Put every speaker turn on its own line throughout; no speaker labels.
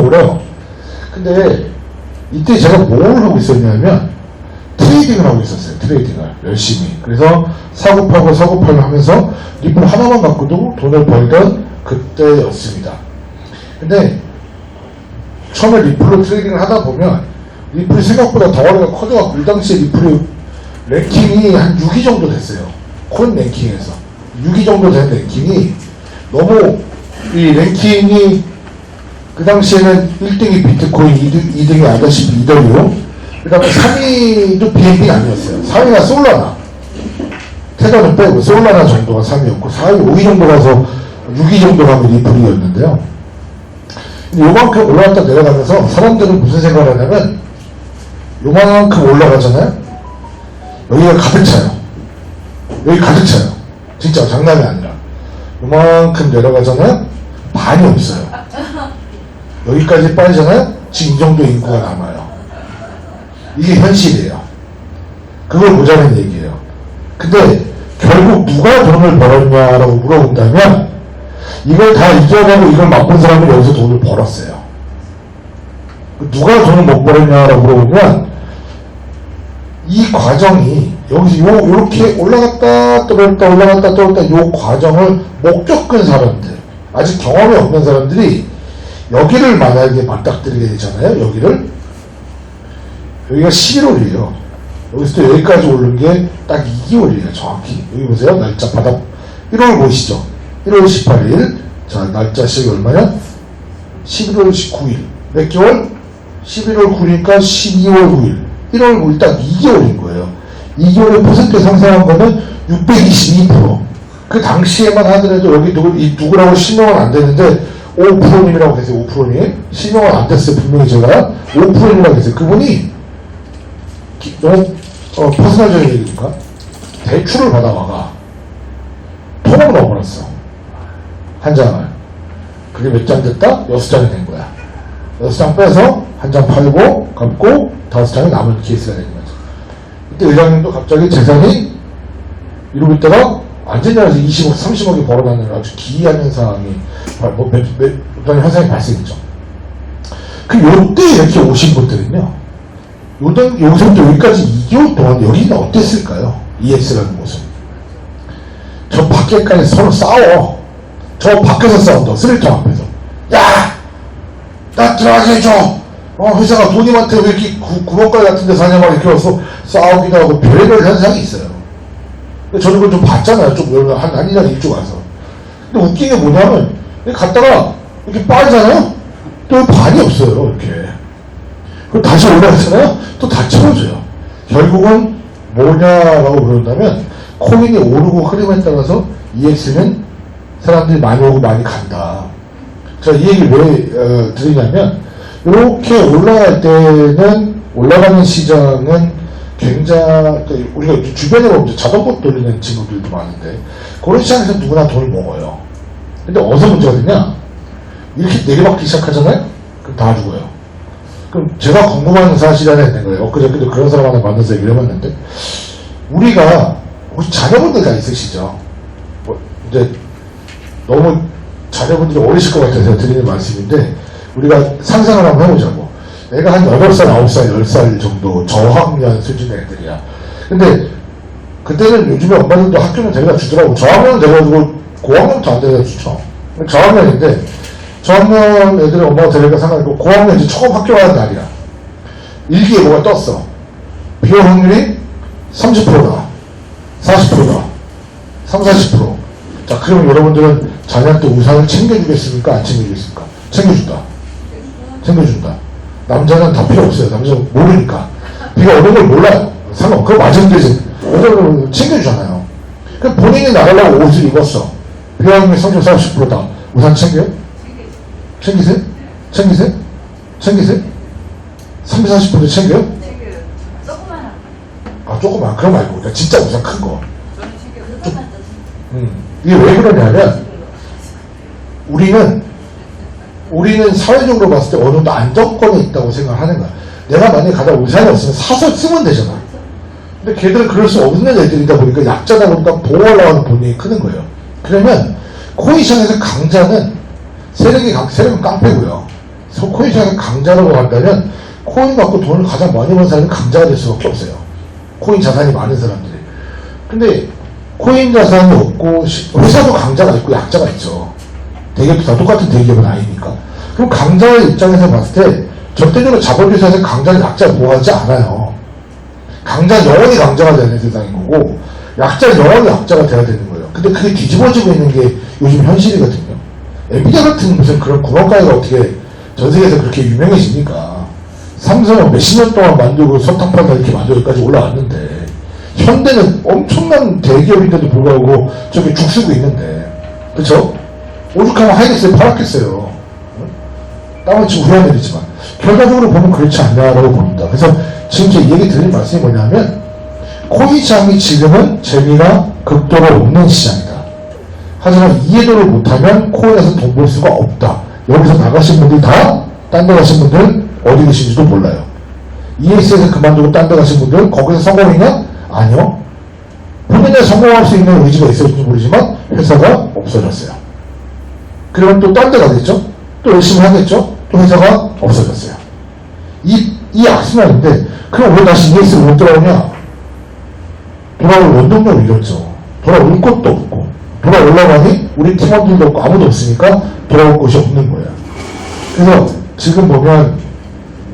그래요. 근데 이때 제가 뭘 하고 있었냐면 트레이딩을 하고 있었어요. 트레이딩을 열심히. 그래서 사고팔고 사고팔고 하면서 리플 하나만 갖고도 돈을 벌던 그때였습니다. 근데 처음에 리플로 트레이딩을 하다 보면 리플이 생각보다 덩어리가 커져갖고 이 당시에 리플이 랭킹이 한 6위 정도 됐어요. 코인 랭킹에서 6위 정도 된 랭킹이 너무 이 랭킹이 그 당시에는 1등이 비트코인, 2등이 아다시피 이더리움, 그 다음에 3위도 BNB 아니었어요. 4위가 솔라나. 테더는 빼고 솔라나 정도가 3위였고 4위, 5위 정도 가서 6위 정도 가면 리플이었는데요. 요만큼 올라갔다 내려가면서 사람들은 무슨 생각을 하냐면 요만큼 올라가잖아요. 여기가 가득 차요. 여기 가득 차요. 진짜 장난이 아니라. 요만큼 내려가잖아요. 반이 없어요. 여기까지 빠지잖아요. 지금 이 정도 인구가 남아요. 이게 현실이에요. 그걸 보자는 얘기예요. 근데 결국 누가 돈을 벌었냐라고 물어본다면 이걸 다 이겨내고 이걸 맛본 사람은 여기서 돈을 벌었어요. 누가 돈을 못 벌었냐라고 물어보면 이 과정이 여기서 요렇게 올라갔다 떨어졌다 올라갔다 떨어졌다 요 과정을 못 겪은 사람들, 아직 경험이 없는 사람들이 여기를 만약에 맞닥뜨리게 되잖아요. 여기가 11월이에요. 여기서 또 여기까지 오른 게 딱 2개월이에요. 정확히. 여기 보세요. 날짜 바닥 1월 보이시죠? 1월 18일. 자, 날짜 시작이 얼마냐? 11월 19일. 몇 개월? 11월 9일이니까 12월 9일. 1월 9일 딱 2개월인 거예요. 2개월에 퍼센트 상승한 거는 622%. 그 당시에만 하더라도 여기 누구라고 실명은 안 되는데 5%님이라고 계세요. 5%님. 실명은 안 됐어요. 분명히 제가 5%님이라고 계세요. 그분이 너무 퍼스널적인 얘기니까 대출을 받아와가 통으로 넣어버렸어. 한 장을. 그게 몇 장 됐다? 6장이 된 거야. 6장 빼서 한 장 팔고 갚고 5장이 남은 케이스가 된 거죠. 그때 의장님도 갑자기 재산이 이러고 있다가 완전히 20억, 30억이 벌어나는 아주 기이한 현상이 어떤 현상이 발생했죠. 요때 이렇게 오신 분들은요, 여기서부터 여기까지 2개월 동안 여기는 어땠을까요? EX라는 곳은. 저 밖에까지 서로 싸워. 저 밖에서 싸운다. 쓰레기통 앞에서. 야! 나 들어가게 해줘! 회사가 돈님한테 왜 이렇게 구멍가게 같은 데 사냐 막 이렇게 와서 싸우기도 하고 별의별 현상이 있어요. 저는 그걸 좀 봤잖아요. 좀 한 1년 일찍 와서. 근데 웃긴 게 뭐냐면 갔다가 이렇게 빠지잖아요. 또 반이 없어요. 이렇게. 그럼 다시 올라가잖아요. 또 다 채워져요. 결국은 뭐냐라고 물어본다면 코인이 오르고 흐름에 따라서 EX는 사람들이 많이 오고 많이 간다. 제가 이 얘기를 왜 드리냐면 이렇게 올라갈 때는 올라가는 시장은 굉장히 우리가 주변으로 자전거 돌리는 친구들도 많은데 그런 시장에서 누구나 돈을 먹어요. 근데 어디서 문제가 되냐? 이렇게 내려받기 시작하잖아요? 그럼 다 죽어요. 그럼 제가 궁금한 사실이 하나 있는 거예요. 엊그저께도 그런 사람 하나 만나서 얘기를 해봤는데 우리가 혹시 자녀분들 다 있으시죠? 이제 너무 자녀분들이 어리실 것 같아서 드리는 말씀인데 우리가 상상을 한번 해보자고. 애가 한 8살, 9살, 10살 정도 저학년 수준의 애들이야. 근데 그때는 요즘에 엄마들도 학교는 데려다 주더라고. 저학년 데려가지고 고학년도 안 데려다 주죠. 저학년인데 저학년 애들은 엄마가 데려가 상관없고 고학년 이제 처음 학교 가는 날이야. 일기에 뭐가 떴어. 비올 확률이 30%다. 40%다. 30, 40%. 자, 그러면 여러분들은 자녀한테 우산을 챙겨주겠습니까? 안 챙겨주겠습니까? 챙겨준다. 챙겨준다. 남자는 다 필요 없어요. 남자는 모르니까. 비가 오는 걸 몰라요. 그거 맞으면 되지. 여자는 챙겨주잖아요. 그럼 본인이 나가려고 옷을 입었어. 비와 확률이 30, 40%다. 우산 챙겨요? 챙기세요? 챙기세요? 챙기세요? 30, 40% 챙겨요?
챙겨요. 조그마한.
아, 조그만. 그거 말고. 진짜 우산 큰 거.
저는 챙겨요.
이게 왜 그러냐면, 우리는 사회적으로 봤을 때 어느 정도 안정권이 있다고 생각하는 거야. 내가 만약에 가다 우산이 없으면 사서 쓰면 되잖아. 근데 걔들은 그럴 수 없는 애들이다 보니까 약자다 보니까 보호하려고 하는 본능이 크는 거예요. 그러면 코인 시장에서 강자는 세력은 깡패고요. 코인 시장에서 강자라고 한다면 코인 갖고 돈을 가장 많이 버는 사람이 강자가 될 수밖에 없어요. 코인 자산이 많은 사람들이. 근데 코인 자산이 없고 회사도 강자가 있고 약자가 있죠. 대기업도 다 똑같은 대기업은 아니니까. 그럼 강자의 입장에서 봤을 때 절대적으로 자본주의사에서 강자를 약자를 보호하지 않아요. 강자 영원히 강자가 되는 세상인 거고 약자 영원히 약자가 돼야 되는 거예요. 근데 그게 뒤집어지고 있는 게 요즘 현실이거든요. 엔비디아 같은 무슨 그런 구멍가게가 어떻게 전 세계에서 그렇게 유명해집니까? 삼성은 몇십 년 동안 만들고 석탄 팔다 이렇게 만들기까지 올라왔는데 현대는 엄청난 대기업인데도 불구하고 저기 죽 쓰고 있는데 그쵸? 오죽하면 하이닉스에 팔았겠어요. 땅을 치고 후회내리지만 결과적으로 보면 그렇지 않냐라고 봅니다. 그래서 지금 제 얘기 드릴 말씀이 뭐냐면 코인 시장이 지금은 재미가 극도로 없는 시장이다. 하지만 이해도를 못하면 코인에서 돈 벌 수가 없다. 여기서 나가신 분들 다 딴 데 가신 분들 어디 계신지도 몰라요. ES에서 그만두고 딴 데 가신 분들 거기서 성공했냐? 아니요. 본인이 성공할 수 있는 의지가 있었는지 모르지만 회사가 없어졌어요. 그러면 또 딴 데 가겠죠? 또 열심히 하겠죠? 또 회사가 없어졌어요. 이 악순환인데 그럼 왜 다시 ES로 못 돌아오냐? 돌아올 원동력을 잃었죠. 돌아올 곳도 없고 돌아오려고 우리 팀원들도 없고 아무도 없으니까 돌아올 곳이 없는 거예요. 그래서 지금 보면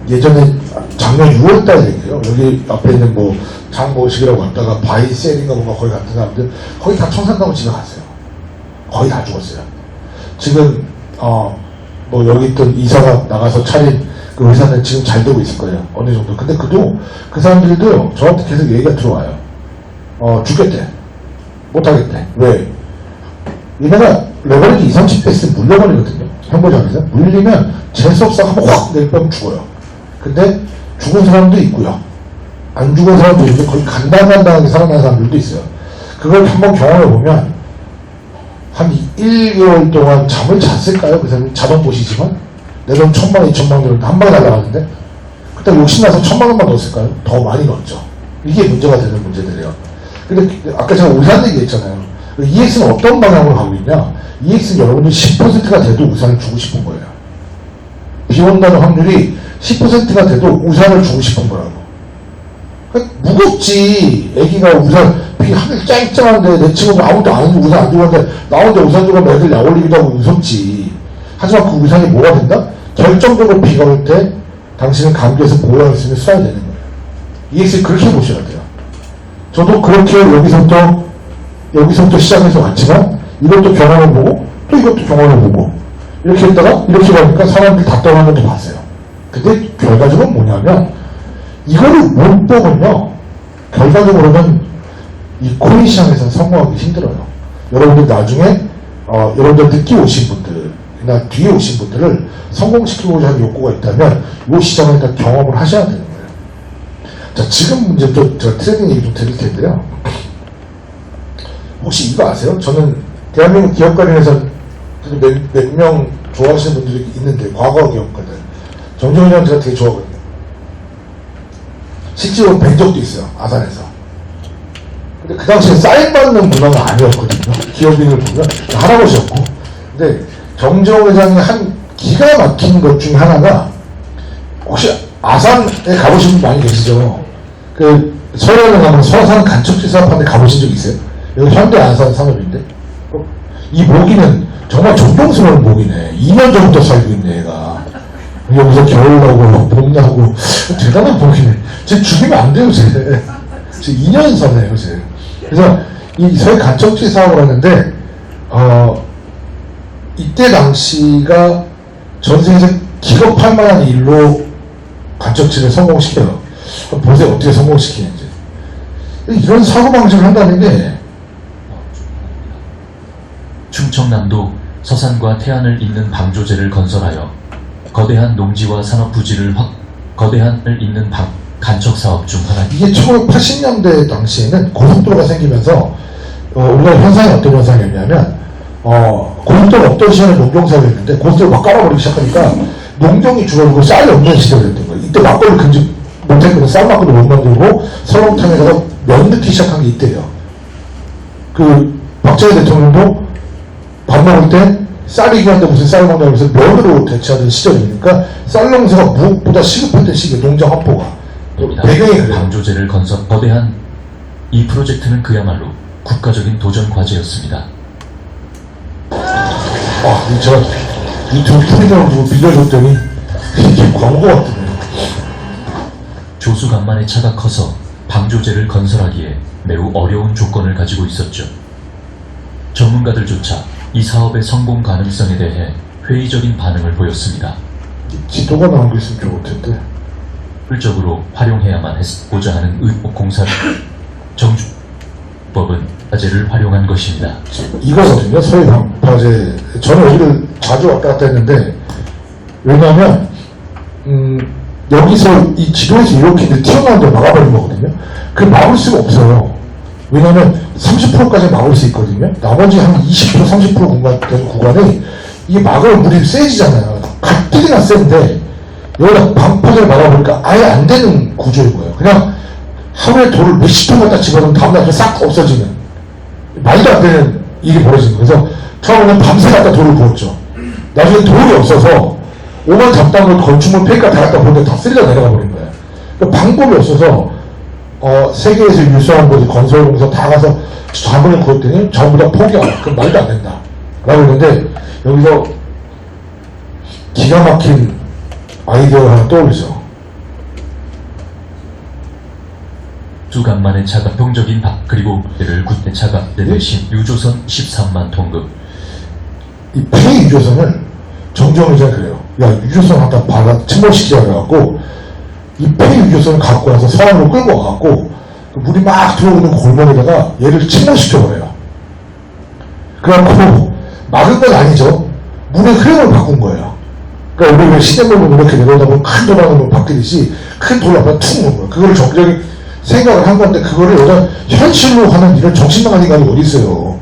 예전에 작년 6월달 얘기예요. 여기 앞에 있는 뭐 장모식이라고 갔다가 바이셀인가 뭔가 거기 갔던 사람들 거의 다 청산가고 집에 갔어요. 거의 다 죽었어요. 지금 뭐 여기 있던 이사가 나가서 차린 그 회사는 지금 잘 되고 있을 거예요. 어느 정도. 근데 그 사람들도 저한테 계속 얘기가 들어와요. 죽겠대. 못하겠대. 왜? 얘네가 레버리지 20, 30배 쓰면 물려버리거든요. 현보장에서. 물리면 재수없어 하면 확 내리면 죽어요. 근데 죽은 사람도 있고요. 안 죽은 사람도 있고 거의 간당간당하게 살아난 사람들도 있어요. 그걸 한번 경험해보면 한 1개월 동안 잠을 잤을까요? 그 사람이 자동 보시지만 내 돈 1,000만, 2,000만 원 한 방에 날아가는데 그때 욕심나서 1,000만 원만 넣었을까요? 더 많이 넣었죠. 이게 문제가 되는 문제들이에요. 근데 아까 제가 우산 얘기했잖아요. EX는 어떤 방향으로 가고 있냐? EX는 여러분들 10%가 돼도 우산을 주고 싶은 거예요. 비 온다는 확률이 10%가 돼도 우산을 주고 싶은 거라고. 그러니까 무겁지. 애기가 우산, 비 하늘 쨍쨍한데 내 친구들 아무도 안 우산 안 주고 하는데 나 혼자 우산 주고 하면 애들 약올리기도 하고 무섭지. 하지만 그 우산이 뭐가 된다? 결정적으로 비가 올 때 당신은 감기에서 보호할 수 있는 수단이 되는 거예요. EX 그렇게 보셔야 돼요. 저도 그렇게 여기서부터 시작해서 왔지만 이것도 경험해보고 또 이것도 경험해보고 이렇게 했다가 이렇게 가니까 사람들이 다 떠나는 것도 봤어요. 근데 결과적으로 뭐냐면 이거를 못 보면요 결과적으로는 이 코인 시장에서는 성공하기 힘들어요. 여러분들 나중에 여러분들 늦게 오신 분들이나 뒤에 오신 분들을 성공시키고자 하는 욕구가 있다면 이 시장을 일단 경험을 하셔야 되는 거예요. 자, 지금 이제 또 제가 트레이딩 얘기 좀 드릴 텐데요. 혹시 이거 아세요? 저는 대한민국 기업 관련해서 몇 명 좋아하시는 분들이 있는데 과거 기업가들 정정희 형 제가 되게 좋아하거든요. 실제로 뵌 적도 있어요. 아산에서. 근데 그 당시에 사인받는 문화가 아니었거든요. 기업인을 보면 할아버지였고. 근데 정정희 회장이 한 기가 막힌 것 중에 하나가 혹시 아산에 가보신 분 많이 계시죠? 그 서울에 가면 서산 간척지 사업하는데 가보신 적 있어요? 여기 현대 안산 산업인데 이 모기는 정말 존경스러운 모기네. 2년 전부터 살고 있네 얘가. 여기서 겨울 나고 봄 나고 대단한 모기네. 쟤 죽이면 안 돼요 쟤 2년 사네요 쟤. 그래서 이 서해 간척지 사업을 하는데 이때 당시가 전 세계에서 기겁할 만한 일로 간척지를 성공시켜요. 보세요 어떻게 성공시키는지. 이런 사고방식을 한다는 게
충청남도 서산과 태안을 잇는 방조제를 건설하여 거대한 농지와 산업 부지를 거대한을 잇는 간척 사업 중 하나.
이게 1980년대 당시에는 고속도로가 생기면서 우리가 현상이 어떤 현상이었냐면 고속도로 없던 시절에 농경사업을 했는데 고속도로 막 깔아버리기 시작하니까 농경이 줄어들고 쌀이 없는 시대가 됐던 거예요. 이때 막걸리 금지 못했거든. 쌀 막걸리 못 만들고 설렁탕에다가 면 넣기 시작한 게 이때예요. 그 박정희 대통령도 밥 먹을 때 쌀이 귀한데 무슨 쌀 먹냐면서 면으로 대체하던 시절이니까 쌀 농사가 무엇보다 시급했던 시기에 농장 확보가 배경이 그래요.
방조제를 건설 거대한 이 프로젝트는 그야말로 국가적인 도전 과제였습니다.
제가 유튜브 프리미엄 주고 빌려줬더니 이게 광고 같더라고요.
조수간만의 차가 커서 방조제를 건설하기에 매우 어려운 조건을 가지고 있었죠. 전문가들조차 이 사업의 성공 가능성에 대해 회의적인 반응을 보였습니다.
지도가 나온 게 있으면 좋을 텐데.
효율적으로 활용해야만 했고자 하는 공사를 정주법은 화재를 활용한 것입니다.
이거거든요. 서해 방파제. 저는 여기를 자주 왔다 갔다 했는데, 왜냐하면 여기서 이 지도에서 이렇게 튀어나온 데 막아버린 거거든요. 그 막을 수가 없어요. 왜냐하면 30%까지 막을 수 있거든요. 나머지 한 20% 30% 공간 된 구간에 이게 막으면 물이 세지잖아요. 가뜩이나 센데 여기다 방파제를 막아보니까 아예 안 되는 구조인 거예요. 그냥 하루에 돌을 몇십 톤 갖다 집어넣으면 다음날 싹 없어지는 말도 안 되는 일이 벌어진 거예요. 그래서 처음에는 밤새 갖다 돌을 부었죠. 나중에 돌이 없어서 오만 잡담을 건축물 폐가 다 갖다 보는데 다 쓸려 내려가 버린 거예요. 그러니까 방법이 없어서 세계에서 유수한 곳 건설공사 다 가서 자문을 구했더니 전부 다 포기하고 그럼 말도 안 된다 라고 했는데 여기서 기가 막힌 아이디어가 하나 떠오르죠.
주간만의 차가 평적인 그리고 를 군대 차가 대신 유조선 13만 톤급.
이 폐유조선을 정정의자 그래요. 야, 유조선 하다 바다 침몰시키자 그래갖고 이 폐유조선을 갖고 와서 서안으로 끌고 와갖고 물이 막 들어오는 골목에다가 얘를 침몰시켜버려요. 그래갖고 막은 건 아니죠. 물의 흐름을 바꾼 거예요. 그러니까 우리 왜 시냇물로 이렇게 내려오다 보면 큰 도랑으로 바뀌듯이 큰 돌 앞에 툭 놓은 거예요. 그걸 적절히 생각을 한 건데 그거를 여자 현실로 하는 이런 정신나간 인간이 어디 있어요.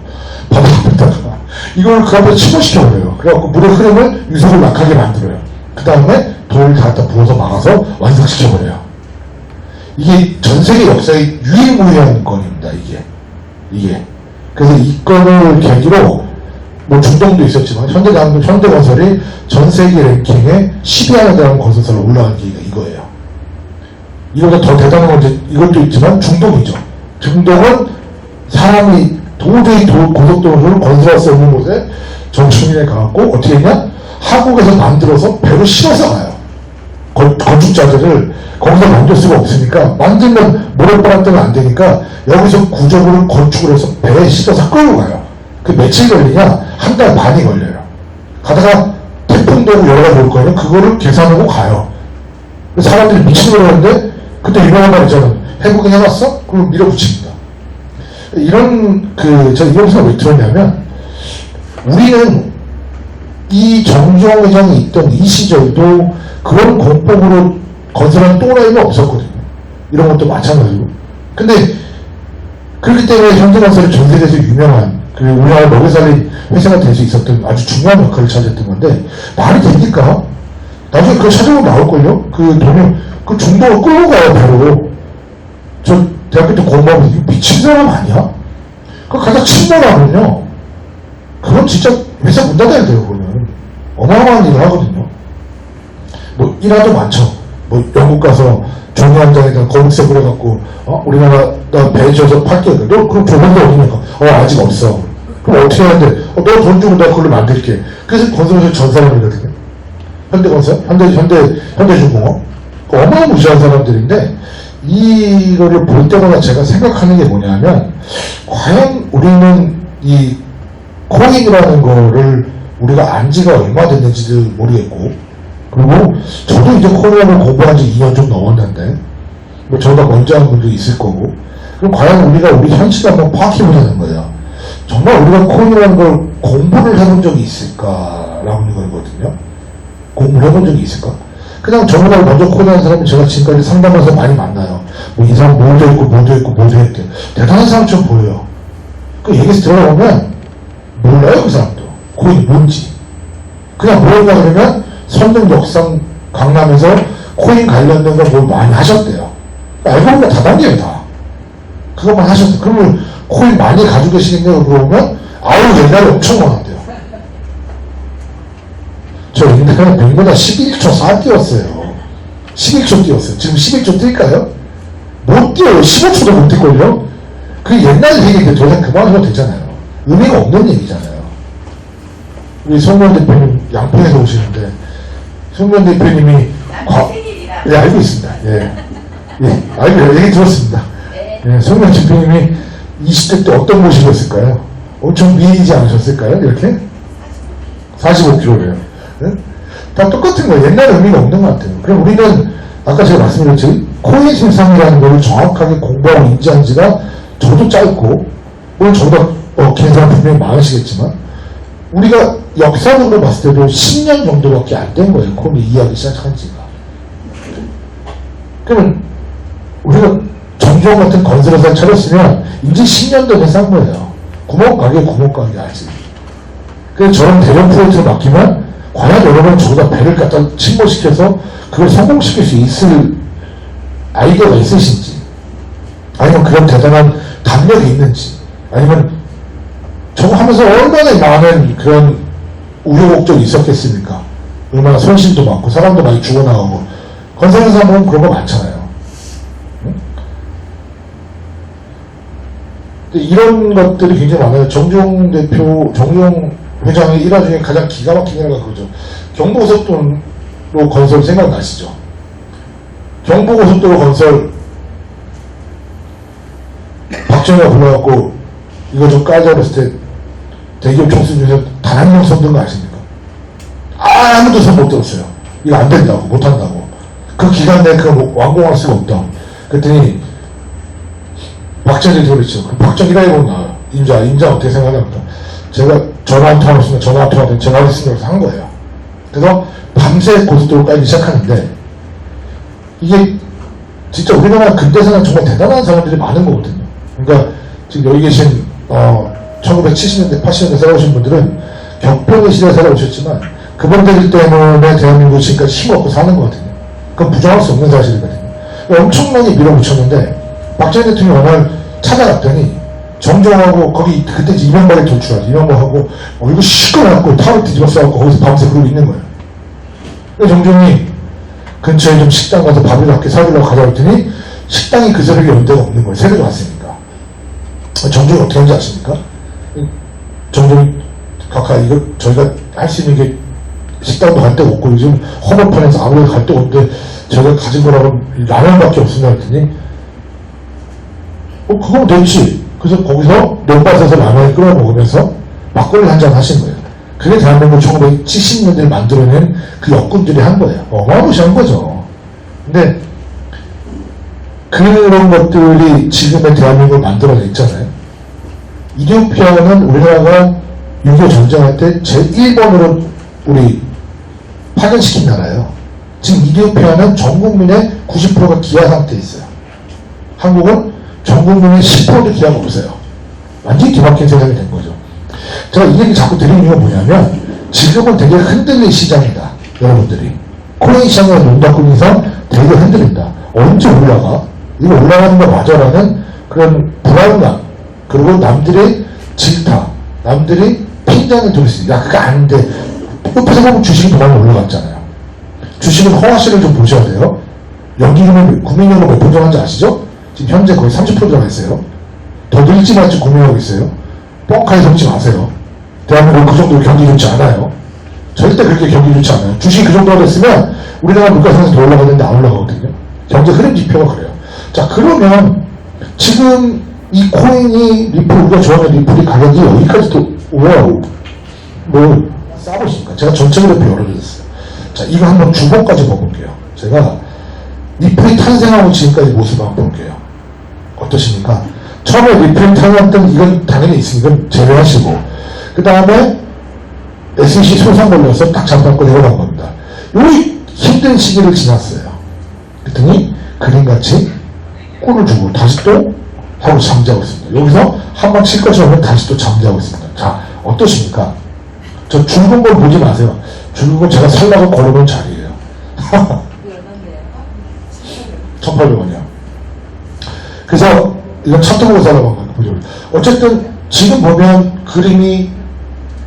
바다 앞에다가 이걸 그 앞에 침몰시켜버려요. 그래갖고 물의 흐름을 유속을 약하게 만들어요. 그 다음에 돌을 다 갖다 부어서 막아서 완성시켜버려요. 이게 전 세계 역사의 유일무이한 건입니다. 이게. 그래서 이 건을 계기로 뭐 중동도 있었지만 현대건설이 전 세계 랭킹에 10위 안에 들어간 건설사로 올라간 계기가 이거예요. 이거보다 더 대단한 건 이제 이것도 있지만 중동이죠. 중동은 사람이 도저히 고속도로를 건설할 수 없는 곳에 정치민에 가갖고 어떻게 했냐? 한국에서 만들어서 배로 실어서 가요. 건축자재를 거기서 만들 수가 없으니까 만들면 모래바람 때문에 안 되니까 여기서 구조물을 건축을 해서 배에 실어서 끌고 가요. 그 며칠 걸리냐? 한 달 반이 걸려요. 가다가 태풍도 오고 여러 가지 올 거예요. 그거를 계산하고 가요. 사람들이 미친놈을 하는데 그때 유명한 말 있잖아. 해보긴 해봤어? 그걸 밀어붙입니다. 제가 이런 생각 왜 들었냐면 우리는 이 정정회장이 있던 이 시절도 그런 공법으로 건설한 또라이는 없었거든요. 이런 것도 마찬가지고. 근데 그렇기 때문에 현대건설이 전 세계에서 유명한 우리나라 먹여살린 회사가 될 수 있었던 아주 중요한 역할을 차지했던 건데 말이 됩니까? 나중에 그거 찾아보면 나올걸요? 그 중도를 끌고 가요, 배로. 저 대학교 때 공부하면서 이거 미친 사람 아니야? 그거 가다 침몰하면요. 그건 진짜 회사 문 닫아야 돼요, 그거는. 어마어마한 일을 하거든요. 뭐, 일화도 많죠. 뭐, 영국 가서 종이 한 장에다 검은색으로 해갖고, 우리나라, 나 배에 져서 팔게. 너, 그럼 조건도 어디니까? 아직 없어. 그럼 어떻게 하는데? 너 돈 주고 내가 그걸로 만들게. 그래서 건설에서 전 사람이거든요. 현대건설? 현대중공업? 어마무시한 사람들인데, 이거를 볼 때마다 제가 생각하는 게 뭐냐면, 과연 우리는 이 코인이라는 거를 우리가 안 지가 얼마 됐는지도 모르겠고, 그리고 저도 이제 코인을 공부한 지 2년 좀 넘었는데, 뭐 저보다 먼저 한 분도 있을 거고, 그럼 과연 우리가 우리 현실을 한번 파악해보자는 거예요. 정말 우리가 코인이라는 걸 공부를 해본 적이 있을까라는 거거든요. 공부를 해본 적이 있을까? 그냥 저보다 먼저 코인하는 사람이 제가 지금까지 상담하면서 많이 만나요. 뭐 이 사람 뭐도 있고 했대. 대단한 사람처럼 보여요. 그 얘기에서 들어보면 몰라요, 그 사람도. 코인이 뭔지. 그냥 뭐였냐 그러면 선릉 역상 강남에서 코인 관련된 거 뭘 많이 하셨대요. 알고 보면 다단계예요, 다. 그것만 하셨어요. 그러면 코인 많이 가지고 계시겠냐고 물어보면 아우 옛날에 엄청 많았대요. 옛날에 100m 11초 4 뛰었어요. 11초 뛰었어요. 지금 11초 뛸까요? 못 뛰어요. 15초도 못 뛸걸요? 그게 옛날 얘기인데 더 이상 그만해도 되잖아요. 의미가 없는 얘기잖아요. 우리 송면 대표님 양평에서 오시는데 송면 대표님이
생일이라.
예, 알고 있습니다. 예. 예, 알고 얘기 들었습니다. 예, 송면 대표님이 20대 때 어떤 모습이었을까요? 엄청 미인이지 않으셨을까요? 이렇게? 45kg래요. 예? 다 똑같은 거예요. 옛날 의미가 없는 것 같아요. 그럼 우리는 아까 제가 말씀드렸지 코인 세상이라는 걸 정확하게 공부하고 인지한 지가 저도 짧고 물론 저보다 긴 사람 분명히 많으시겠지만 우리가 역사적으로 봤을 때도 10년 정도밖에 안 된 거예요. 코인을 이해하기 시작한 지가. 그러면 우리가 정주영 같은 건설회사 차렸으면 이제 10년 전에 산 거예요. 구멍가게 아직. 그래서 저런 대형 프로젝트를 맡기면 과연 여러분 저보다 배를 갖다 침몰시켜서 그걸 성공시킬 수 있을 아이디어가 있으신지 아니면 그런 대단한 담력이 있는지 아니면 저거 하면서 얼마나 많은 그런 우여곡절이 있었겠습니까? 얼마나 손실도 많고 사람도 많이 죽어나가고 건설회사 보면 그런 거 많잖아요. 응? 근데 이런 것들이 굉장히 많아요. 정종 회장의 일화 중에 가장 기가 막힌 일화가 그거죠. 경부고속도로 건설 생각나시죠? 경부고속도로 건설 박정희가 불러갖고 이거 좀 까자 그랬을 때 대기업 총수 중에서 단 한 명 손든 거 아십니까? 아무도 손 못 들었어요. 이거 안 된다고, 못 한다고. 그 기간 내에 그거 완공할 수가 없다. 그랬더니 박정희한테 그랬죠. 박정희라고 보면 나와요. 임자 어떻게 생각합니까? 제가 전화 한 통을 했으면 전화 한 통을 제가 하겠습니다. 그래서 한 거예요. 그래서 밤새 고속도로 깔기 시작하는데 이게 진짜 우리나라 근대사는 정말 대단한 사람들이 많은 거거든요. 그러니까 지금 여기 계신 1970년대, 80년대 살아오신 분들은 격변의 시대에 살아오셨지만 그분들 때문에 대한민국이 지금까지 힘없고 사는 거거든요. 그건 부정할 수 없는 사실이거든요. 엄청나게 밀어붙였는데 박정희 대통령이 어느 날 찾아갔더니 정정하고 거기 그때 이명박이 도출하죠. 이명박하고 이거 시끄러워갖고 타월 뒤집어 써갖고 거기서 밤새 그러고 있는 거예요. 그래서 정정이 근처에 좀 식당 가서 밥을 몇 개 사주려고 가져왔더니 식당이 그 새벽에 온 데가 없는 거예요. 새벽에 왔으니까. 정정이 어떻게 하는지 아십니까? 정정이 각하 이거 저희가 할 수 있는 게 식당도 갈 데가 없고 요즘 허벌판에서 아무래도 갈 데가 없는데 저희가 가진 거라고 라면밖에 없습니다 했더니 그건 되지. 그래서 거기서 논밭에서 라면을 끓여 먹으면서 막걸리 한잔 하신 거예요. 그게 대한민국 1970년대에 만들어낸 그 역군들이 한 거예요. 어마무시한 거죠. 근데 그런 것들이 지금의 대한민국을 만들어냈잖아요. 이디오피아는 우리나라가 6.25 전쟁할 때 제1번으로 우리 파견시킨 나라예요. 지금 이디오피아는 전 국민의 90%가 기아 상태에 있어요. 한국은 전 국민의 10%도 기아가 없어요. 완전히 뒤바뀐 세상이 된 거죠. 제가 이 얘기 자꾸 드리는 이유가 뭐냐면 지금은 되게 흔들릴 시장이다. 여러분들이. 코인 시장의 농담꾼에서 되게 흔들린다. 언제 올라가? 이거 올라가는 거 맞아라는 그런 불안감 그리고 남들의 질타 남들이 핀잔을 들을 수 있다. 야 그거 아닌데 옆에서 보면 주식이 더 많이 올라갔잖아요. 주식은 허와씨를 좀 보셔야 돼요. 연기금이 국민연금 몇 번 정한지 아시죠? 지금 현재 거의 30% 들어가 있어요. 더 늘지 말지 고민하고 있어요. 뻥카에 속지 마세요. 대한민국 그 정도로 경기 좋지 않아요. 절대 그렇게 경기 좋지 않아요. 주식이 그 정도가 됐으면 우리나라 물가상에서 더 올라가는데 안 올라가거든요. 경제 흐름 지표가 그래요. 자 그러면 지금 이 코인이 리플 우리가 좋아하는 리플이 가격이 여기까지 또 올라오고 뭐 싸보십니까? 제가 전체적으로 열어드렸어요. 자 이거 한번 주봉까지 봐볼게요. 제가 리플이 탄생하고 지금까지 모습을 한번 볼게요. 어떠십니까? 처음에 리플이 탄생했던 이건 당연히 있으니까 이건 제외하시고 그 다음에 SEC 소송 걸려서 딱 잠깐 내려간 겁니다. 이 힘든 시기를 지났어요. 그랬더니 그림같이 골을 주고 다시 또 하고 잠자고 있습니다. 여기서 한 번 칠 것이 오면 다시 또 잠자고 있습니다. 자 어떠십니까? 저 붉은 걸 보지 마세요. 붉은 건 제가 살라고 걸어놓은 자리예요. 1,800원이요. 그래서 이건 차트보고 살아본 거예요. 어쨌든 지금 보면 그림이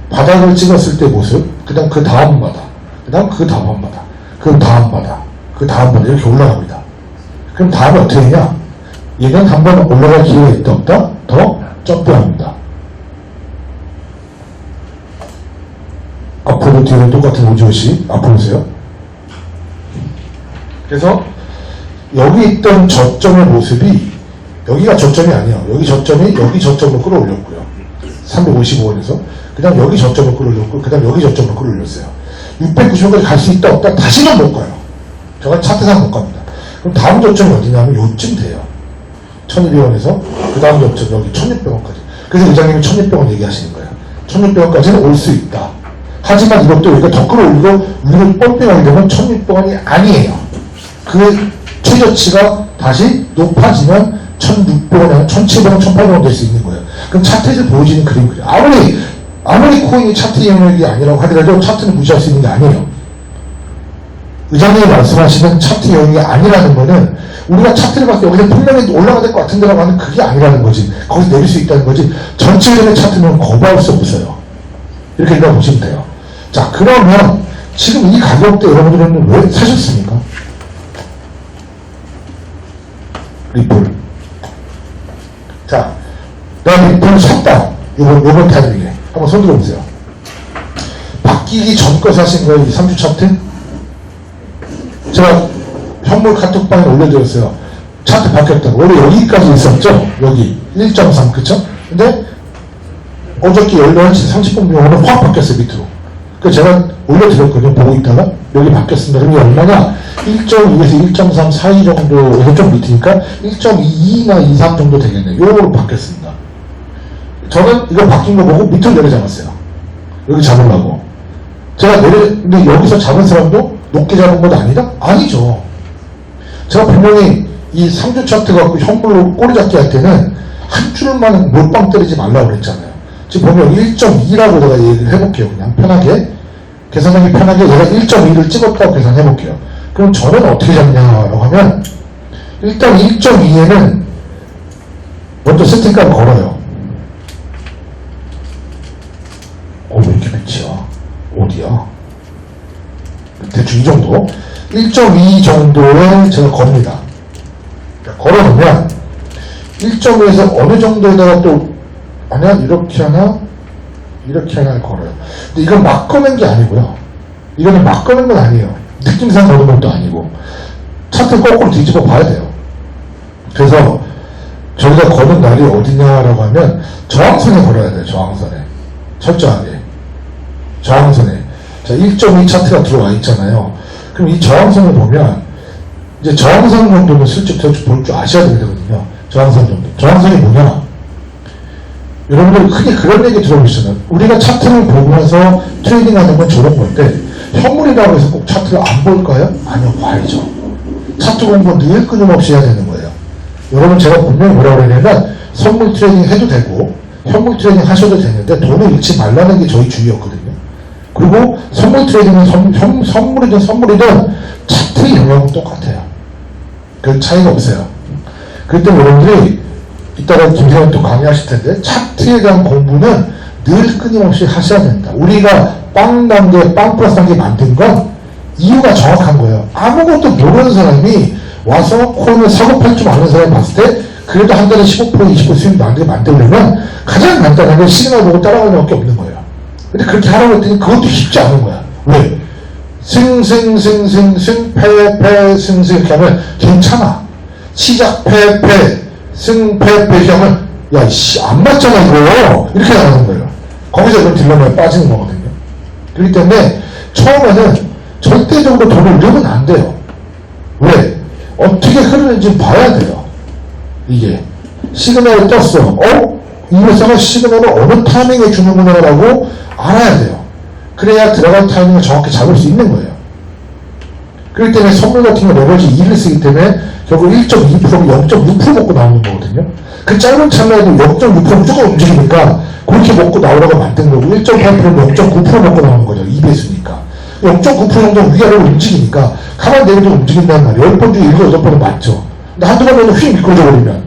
바닥을 찍었을 때 모습, 그 다음 바닥, 그 다음 그 다음 바다, 그 다음 바다, 그 다음 바다 이렇게 올라갑니다. 그럼 다음에 어떻게 되냐? 얘는 한 번 올라갈 기회가 있다 없다? 더 점프합니다. 앞으로 뒤로 똑같은 오지오시 앞으로 오세요. 그래서 여기 있던 저점의 모습이 여기가 저점이 아니에요. 여기 저점이 여기 저점으로 끌어올렸고요. 355원에서 그 다음 여기 저점을 끌어올렸고 그 다음 여기 저점을 끌어올렸어요. 690원까지 갈 수 있다 없다? 다시는 못 가요. 제가 차트상 못 갑니다. 그럼 다음 저점이 어디냐면 요쯤 돼요. 1200원에서 그 다음 저점 여기 1600원까지. 그래서 의장님이 1600원 얘기하시는 거예요. 1600원까지는 올 수 있다. 하지만 이것도 우리가 더 끌어올리고 우리를 펌핑하게 되면 1600원이 아니에요. 그 최저치가 다시 높아지면 1600원, 1700원, 1800원 될 수 있는 거예요. 그럼 차트에서 보여지는 그림이에요. 아무리 코인이 차트 영역이 아니라고 하더라도 차트는 무시할 수 있는 게 아니에요. 의장님이 말씀하시는 차트 영역이 아니라는 거는 우리가 차트를 봤을 때 여기서 분명히 올라가야 될 것 같은 데라고 하는 그게 아니라는 거지. 거기서 내릴 수 있다는 거지. 전체적인 차트는 거부할 수 없어요. 이렇게 생각해 보시면 돼요. 자, 그러면 지금 이 가격대 여러분들은 왜 사셨습니까? 리플. 자, 나 리플 샀다. 요번 타이밍에. 한번 손 들어보세요. 바뀌기 전 거 사신 거예요, 이 3주 차트? 제가 현물 카톡방에 올려드렸어요. 차트 바뀌었다고. 원래 여기까지 있었죠? 여기. 1.3, 그쵸? 근데 어저께 11시 30분 경우는 확 바뀌었어요, 밑으로. 그래서 제가 올려드렸거든요. 보고 있다가. 여기 바뀌었습니다. 그럼 이게 얼마냐? 1.2에서 1.3 사이 정도에서 좀 밑이니까 1.22나 23 정도 되겠네요. 요거로 바뀌었습니다. 저는 이거 바뀐 거 보고 밑으로 내려잡았어요. 여기 잡으려고. 근데 여기서 잡은 사람도 높게 잡은 건 아니다? 아니죠. 제가 분명히 이 3주 차트 갖고 현물로 꼬리 잡기 할 때는 한 줄만 몰빵 때리지 말라고 그랬잖아요. 지금 보면 1.2라고 내가 얘기를 해볼게요. 그냥 편하게. 계산하기 편하게 내가 1.2를 찍었다고 계산해볼게요. 그럼 저는 어떻게 잡냐라고 하면 일단 1.2에는 먼저 세팅값을 걸어요. 왜 이렇게 밑이야? 어디야? 대충 이 정도. 1.2 정도에 제가 겁니다. 걸어놓으면 1.2에서 어느 정도에다가 또 아니야 이렇게 하나 걸어요. 근데 이건 막 꺼낸 게 아니고요. 이거는 막 꺼낸 건 아니에요. 느낌상 거는 것도 아니고 차트 거꾸로 뒤집어 봐야 돼요. 그래서 저희가 거는 날이 어디냐라고 하면 저항선에 걸어야 돼요. 저항선에 철저하게 저항선에. 자, 1.2 차트가 들어와 있잖아요. 그럼 이 저항선을 보면 이제 저항선 정도는 슬쩍 볼 줄 아셔야 되거든요. 저항선 정도. 저항선이 뭐냐? 여러분들 크게 그런 얘기 들어보시잖아요. 우리가 차트를 보면서 트레이딩하는 건 저런 건데 현물이라고 해서 꼭 차트를 안 볼까요? 아니요, 봐야죠. 차트 공부는 늘 끊임없이 해야 되는 거예요. 여러분 제가 분명히 뭐라고 그러냐면 선물 트레이딩 해도 되고 현물 트레이딩 하셔도 되는데 돈을 잃지 말라는 게 저희 주의였거든요. 그리고 선물 트레이딩은 선물이든 차트의 영역은 똑같아요. 그 차이가 없어요. 그렇기 때문에 여러분들이 이따가 김생현 또 강의하실 텐데 차트에 대한 공부는 늘 끊임없이 하셔야 된다. 우리가 빵 단계, 빵 플러스 단계 만든 건 이유가 정확한 거예요. 아무것도 모르는 사람이 와서 코인을 사고 팔 줄 아는 사람이 봤을 때 그래도 한 달에 15% 20% 수익 만들려면 가장 간단한 게 시그널 보고 따라가는 것밖에 없는 거예요. 근데 그렇게 하라고 했더니 그것도 쉽지 않은 거야. 왜? 승, 패, 승 이렇게 하면 괜찮아. 시작, 패, 승, 패 이렇게 하면 야, 안 맞잖아 이거. 이렇게 나가는 거예요. 거기서 그럼 딜레마에 빠지는 거거든요. 그렇기 때문에 처음에는 절대적으로 돈을 잃으면 안 돼요. 왜? 어떻게 흐르는지 봐야 돼요. 이게 시그널을 떴어. 이 회사가 시그널을 어느 타이밍에 주는구나라고 알아야 돼요. 그래야 들어갈 타이밍을 정확히 잡을 수 있는 거예요. 그렇기 때문에 선물 같은 거 레버리지 2를 쓰기 때문에 결국 1.2%, 0.6% 먹고 나오는 거거든요. 그 짧은 찰나에도 0.6% 무조건 움직이니까 그렇게 먹고 나오라고 만든 거고 1.8%는 0.9% 먹고 나오는 거죠. 2배수니까. 0.9% 정도 위아래로 움직이니까 가만 내려도 움직인다는 말이에요. 10번 중에 7, 8번은 맞죠. 근데 한두 번에는 휙 미끄러져 버리면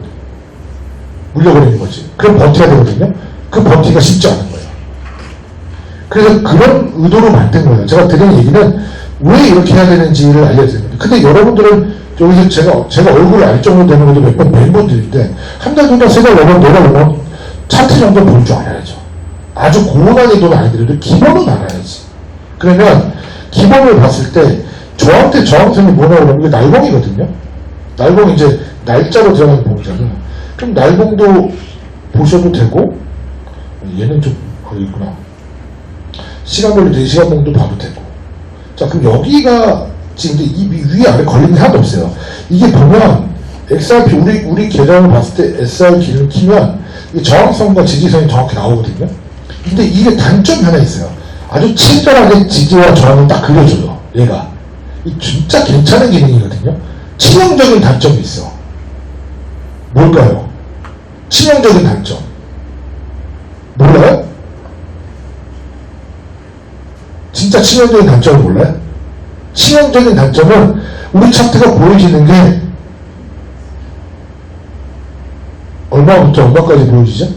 물려버리는 거지. 그럼 버텨야 되거든요. 그 버티기가 쉽지 않은 거예요. 그래서 그런 의도로 만든 거예요. 제가 드린 얘기는 왜 이렇게 해야 되는지를 알려드립니다. 근데 여러분들은 여기서 제가 얼굴을 알 정도 되는 것도 몇 번 뵌 분들인데, 한 달, 두 달, 세 달, 네 번 내려오면 차트 정도 볼 줄 알아야죠. 아주 고난이도는 아니더라도 기본은 알아야지. 그러면 기본을 봤을 때 저한테 저항선이 뭐냐고 그러면 이게 날봉이거든요. 날봉 이제 날짜로 들어가는 봉이잖아요. 그럼 날봉도 보셔도 되고, 얘는 좀 거기 있구나. 시간 걸릴 때 시간봉도 봐도 되고. 자, 그럼 여기가 지금 이제 이 위에 아래 걸리는 게 하나도 없어요. 이게 보면 XRP 우리 계정을 봤을 때 SR 기준을 키면 이 저항선과 지지선이 정확히 나오거든요. 근데 이게 단점이 하나 있어요. 아주 친절하게 지지와 저항을 딱 그려줘요. 얘가. 이 진짜 괜찮은 기능이거든요. 치명적인 단점이 있어. 뭘까요? 치명적인 단점. 몰라요? 진짜 치명적인 단점을 몰라요? 치명적인 단점은 우리 차트가 보여지는 게 얼마부터 얼마까지 보여지죠?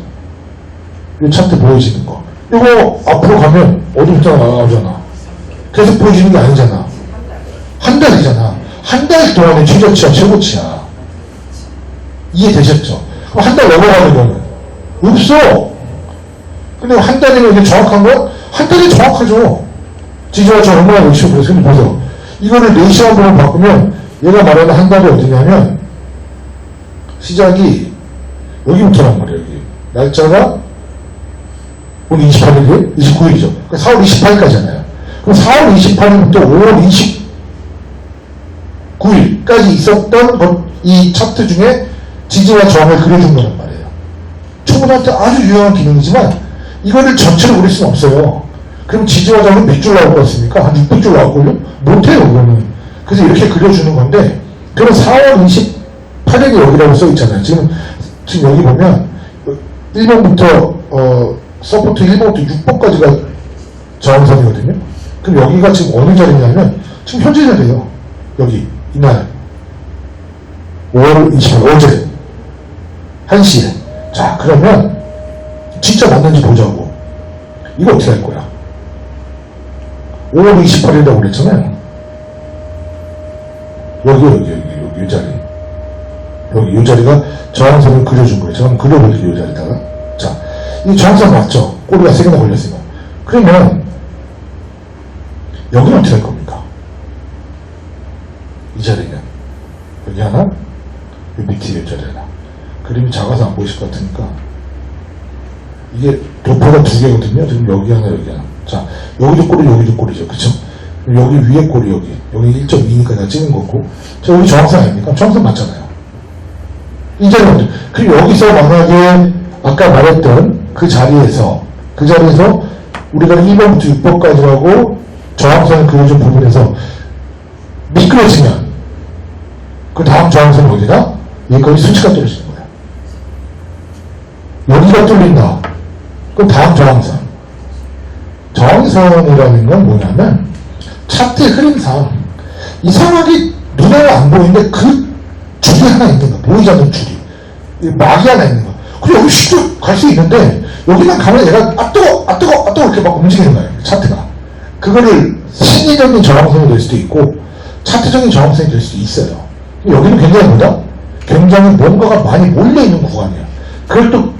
이 차트 보여지는 거. 이거 앞으로 가면 어디부터 나오잖아. 계속 보여지는 게 아니잖아. 한 달이잖아. 한 달 동안의 최저치야, 최고치야. 이해되셨죠? 그럼 한 달 넘어가는 거는 없어. 근데 한 달이면 이게 정확한 거야? 한 달이 정확하죠. 지지와 저 얼마나 놓치고 그래서 보세요. 이거를 4시간 동안 바꾸면 얘가 말하는 한 달이 어디냐면 시작이 여기부터란 말이에요. 여기. 날짜가 오늘 28일이에요? 29일이죠. 그러니까 4월 28일까지잖아요. 그럼 4월 28일부터 5월 29일까지 있었던 이 차트 중에 지지와 저항을 그려준 거란 말이에요. 초보자한테 아주 유용한 기능이지만 이거를 전체로 그릴 수는 없어요. 그럼 지지와 저항은 몇 줄 나올 것 같습니까? 한 600줄 나올걸요? 못해요, 그거는. 그래서 이렇게 그려주는 건데, 그럼 4월 28일이 여기라고 써있잖아요. 지금 여기 보면, 1번부터, 서포트 1번부터 6번까지가 저항선이거든요? 그럼 여기가 지금 어느 자리냐면, 지금 현재 자리예요. 여기, 이날. 5월 28일, 어제. 1시에. 자, 그러면, 진짜 맞는지 보자고. 이거 어떻게 할 거야? 5월 28일이라고 그랬잖아요. 여기, 이 자리. 여기, 이 자리가 저항선을 그려준 거예요. 제가 한번 그려볼게요, 이 자리다가. 자, 이 저항선 맞죠? 꼬리가 3개나 걸렸으면. 그러면, 여기는 어떻게 할 겁니까? 이 자리는. 여기 하나, 이 밑에 이 자리 하나. 그림이 작아서 안 보이실 것 같으니까. 이게 도표가 2개거든요. 지금 여기 하나, 여기 하나. 자, 여기도 꼬리, 여기도 꼬리죠. 그쵸? 여기 위에 꼬리, 여기 1.2니까 내가 찍은 거고. 자, 여기 저항선 아닙니까? 저항선 맞잖아요. 이 자리는, 그리고 여기서 만약에 아까 말했던 그 자리에서 우리가 1번부터 6번까지 하고 저항선을 그려준 부분에서 미끄러지면 그 다음 저항선이 어디다? 여기까지 수치가 떨어지는 거야. 여기가 뚫린다. 그럼 다음 저항선. 저항선이라는 건 뭐냐면 차트의 흐름상 이상하게 눈에 안 보이는데 그 줄이 하나 있는 거야. 보이지 않는 줄이. 막이 하나 있는 거야. 그리고 여기 슉 갈 수 있는데 여기만 가면 얘가 뜨거 이렇게 막 움직이는 거예요. 차트가. 그거를 심리적인 저항선이 될 수도 있고 차트적인 저항선이 될 수도 있어요. 여기는 굉장히 뭐다? 굉장히 뭔가가 많이 몰려있는 구간이에요. 그걸 또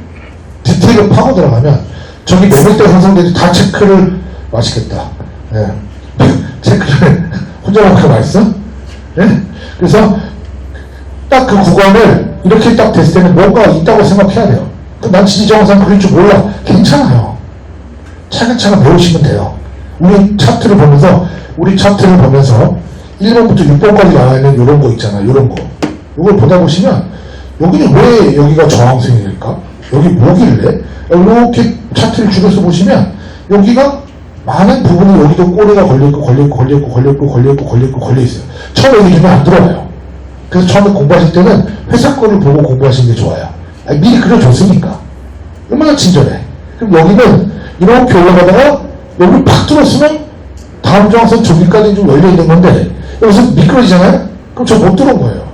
디테일을 파고 들어가면 저기 매물대 형성되지 다 체크를 맛있겠다. 예. 체크를 혼자 먹고 맛있어? 예? 그래서 딱 그 구간을 이렇게 딱 됐을 때는 뭔가 있다고 생각해야 돼요. 난 지지정상 그릴 줄 몰라. 괜찮아요. 차근차근 배우시면 돼요. 우리 차트를 보면서 1번부터 6번까지 나와 있는 이런 거 있잖아. 이런 거. 이걸 보다 보시면 여기는 왜 여기가 저항선일까? 여기 뭐길래? 이렇게 차트를 줄여서 보시면 여기가 많은 부분이 여기도 꼬리가 걸려있어요. 처음에 여기 눈에 안 들어와요. 그래서 처음에 공부하실 때는 회사 거를 보고 공부하시는 게 좋아요. 아니, 미리 그려줬으니까. 얼마나 친절해. 그럼 여기는 이렇게 올라가다가 여기를 팍 뚫었으면 다음 저항선 저기까지 좀 열려있는 건데 여기서 미끄러지잖아요? 그럼 저 못 들어온 거예요.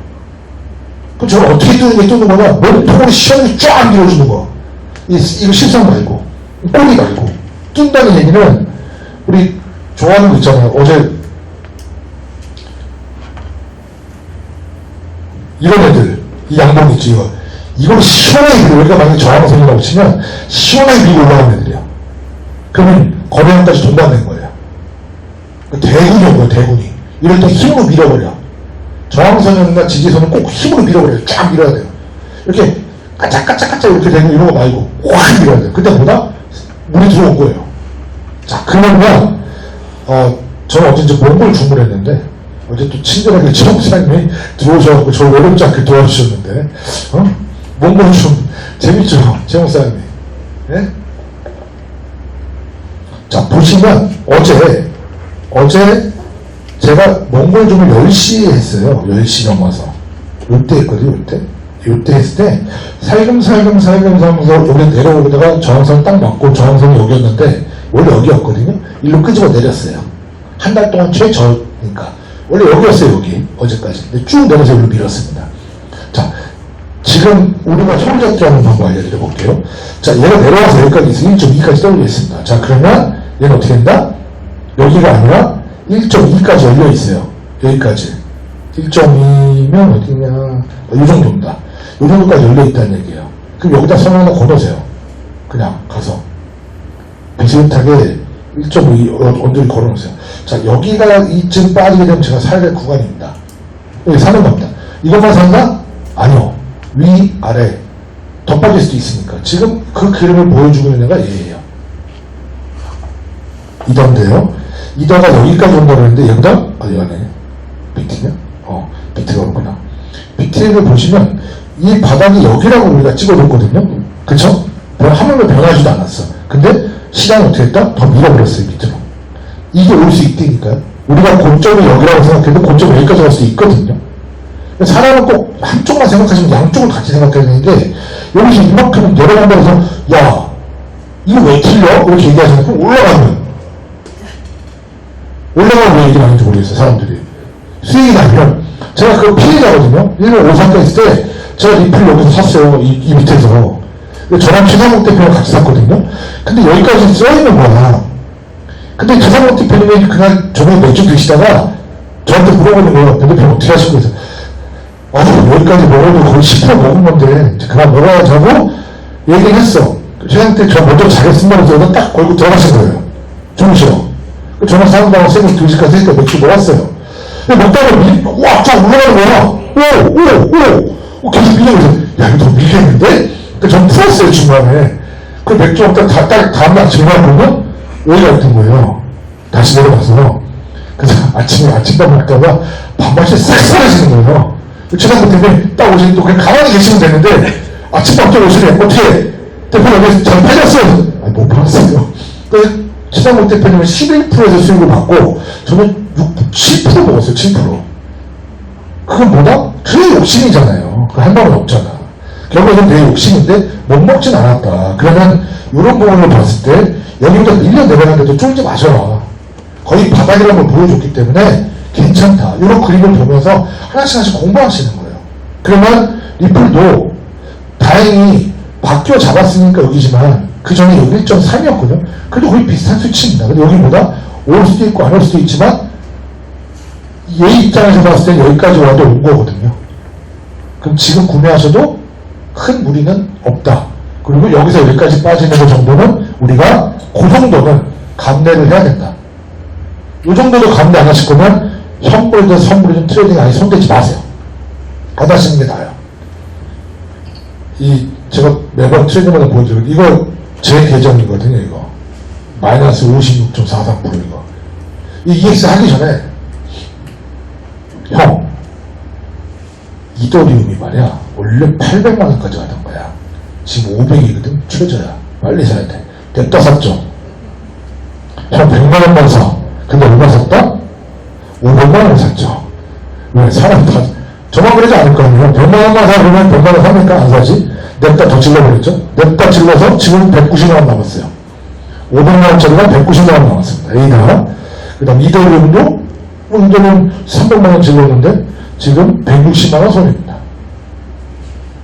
그럼 저를 어떻게 뚫는 거냐? 머리통으로 시원하게 쫙 밀어주는 거. 이거 십상 말고 꼬리 말고 뜬다는 얘기는 우리 좋아하는 거 있잖아요. 어제 이런 애들, 이 양복 있지, 이거. 이걸 시원하게 그려. 우리가 만약에 저항선이라고 치면 시원하게 밀고 올라가는 애들이야. 그러면 거래량까지 동반된 거예요. 대군이 온 거예요, 대군이. 이럴 때 힘으로 밀어버려. 저항선이나 지지선은 꼭 힘으로 밀어버려요. 쫙 밀어야 돼요. 이렇게 까짝까짝까짝 이렇게 되고 이런 거 말고 확 밀어야 돼요. 그때 보다 물이 들어온 거예요. 자, 그러면 저는 어제 이제 몽골 주문했는데 어제 또 친절하게 최목사님이 들어오셔서 저를 외롭지 않게 도와주셨는데 몽골 좀 재밌죠, 최목사님이. 예? 자, 보시면 어제 제가 몽골 줌을 10시에 했어요. 10시 넘어서. 요때 했거든요, 요때 했을 때 살금살금 하면서 여기 내려오다가 저항선 딱 맞고 저항선이 여기였는데 원래 여기였거든요. 일로 끄집어 내렸어요. 한 달 동안 최저니까. 원래 여기였어요, 여기. 어제까지. 근데 쭉 내려서 일로 밀었습니다. 자, 지금 우리가 손잡기 하는 방법 알려드려 볼게요. 자, 얘가 내려와서 여기까지 있어 1.2까지 떨어져있습니다. 자, 그러면 얘는 어떻게 된다? 여기가 아니라 1.2까지 열려 있어요. 여기까지. 1.2면 어디냐? 이 정도입니다. 이 정도까지 열려 있다는 얘기예요. 그럼 여기다 선 하나 걷어세요. 그냥 가서. 비슷하게 1.2 언저리 걸어놓으세요. 자, 여기가 이쯤 빠지게 되면 제가 사야 될 구간입니다. 여기 사는 겁니다. 이것만 산다? 아니요. 위, 아래. 더 빠질 수도 있으니까. 지금 그 그림을 보여주고 있는 애가 얘예요. 이던데요. 이더가 여기까지 온다고 했는데 여기다? 어디 가네? BT냐? BT가 오구나. BT를 보시면 이 바닥이 여기라고 우리가 찍어뒀거든요. 그쵸? 한 번도 변하지도 않았어. 근데 시장이 어떻게 했다? 더 밀어버렸어요, 밑으로. 이게 올 수 있다니까요. 우리가 고점이 여기라고 생각해도 고점이 여기까지 갈 수 있거든요. 사람은 꼭 한쪽만 생각하시면 양쪽을 같이 생각해야 되는데 여기서 이만큼 내려간다고 해서 야, 이거 왜 틀려? 이렇게 얘기하시면 그럼 올라가면 왜 얘기를 하는지 모르겠어요, 사람들이. 수익이 나면 제가 그 피해자거든요. 일본 오사카 있을 때 제가 리플 여기서 샀어요, 이 밑에서. 저랑 최상목 대표랑 같이 샀거든요. 근데 여기까지 써있는 거야. 근데 최상목 대표님이 그날 저번에 맥주 드시다가 저한테 물어보는 거예요. 대표님 어떻게 하실 거예요? 여기까지 먹어도 거의 10% 먹은 건데 이제 그만 먹어야지 하고 얘기를 했어. 최상목 때 저 먼저 잘했습니다. 그래서 딱 걸고 들어가신 거예요. 주무시러. 저는 사람들하고 새벽 2시까지 했을 때 맥주 먹었어요. 근데 먹다가 와, 쫙 올라가는 거야. 계속 밀려서 야, 이거 더 밀리겠는데? 전 풀었어요, 중간에. 그 맥주 먹다가 다음날 아침에 보면 여기가 있던 거예요. 다시 내려가서. 그래서 아침밥 먹다가 밥맛이 싹 사라지는 거예요. 최상국 때문에 딱 오시니 또 그냥 가만히 계시면 되는데 아침밥 때 오시니 어떻게 대표님 여기 잘 팔렸어요? 못 팔았어요. 최상국 대표님은 11%에서 수익을 받고 저는 7% 먹었어요, 7%. 그건 뭐다? 그게 욕심이잖아요. 그 한 방은 없잖아. 결국은 내 욕심인데 못 먹진 않았다. 그러면 이런 부분을 봤을 때 여기보다 밀려 내려가는데도 쫄지 마셔라. 거의 바닥이라는 걸 보여줬기 때문에 괜찮다. 이런 그림을 보면서 하나씩 공부하시는 거예요. 그러면 리플도 다행히 바뀌어 잡았으니까 여기지만 그 전에 여기 1.3이었거든요. 그래도 거의 비슷한 수치입니다. 근데 여기보다 올 수도 있고 안 올 수도 있지만 얘 입장에서 봤을 때 여기까지 와도 온 거거든요. 그럼 지금 구매하셔도 큰 무리는 없다. 그리고 여기서 여기까지 빠지는 것 정도는 우리가 그 정도는 감내를 해야 된다. 이 정도도 감내 안 하실 거면 현물이든 선물이든 트레이딩 아예 손대지 마세요. 안 하시는 게 나아요. 제가 매번 트레이딩마다 보여드려요. 이거 제 계정이거든요, 이거. 마이너스 56.43% 이거. 이 EX 하기 전에 형, 이더리움이 말이야 원래 800만원까지 가던 거야. 지금 500이거든. 최저야. 빨리 사야 돼. 냅다 샀죠. 형 100만원만 사. 근데 얼마 샀다? 500만원 샀죠. 왜? 사람 다 저만 그러지 않을 거 아니에요. 100만원만 사. 그러면 100만원 사니까 안 사지. 냅다 더 질러버렸죠. 냅다 질러서 지금 190만원 남았어요. 500만원짜리가 190만원 남았습니다. A다. 그 다음 이더리움도 이더리움 300만원 질렀는데 지금 160만원 손해입니다.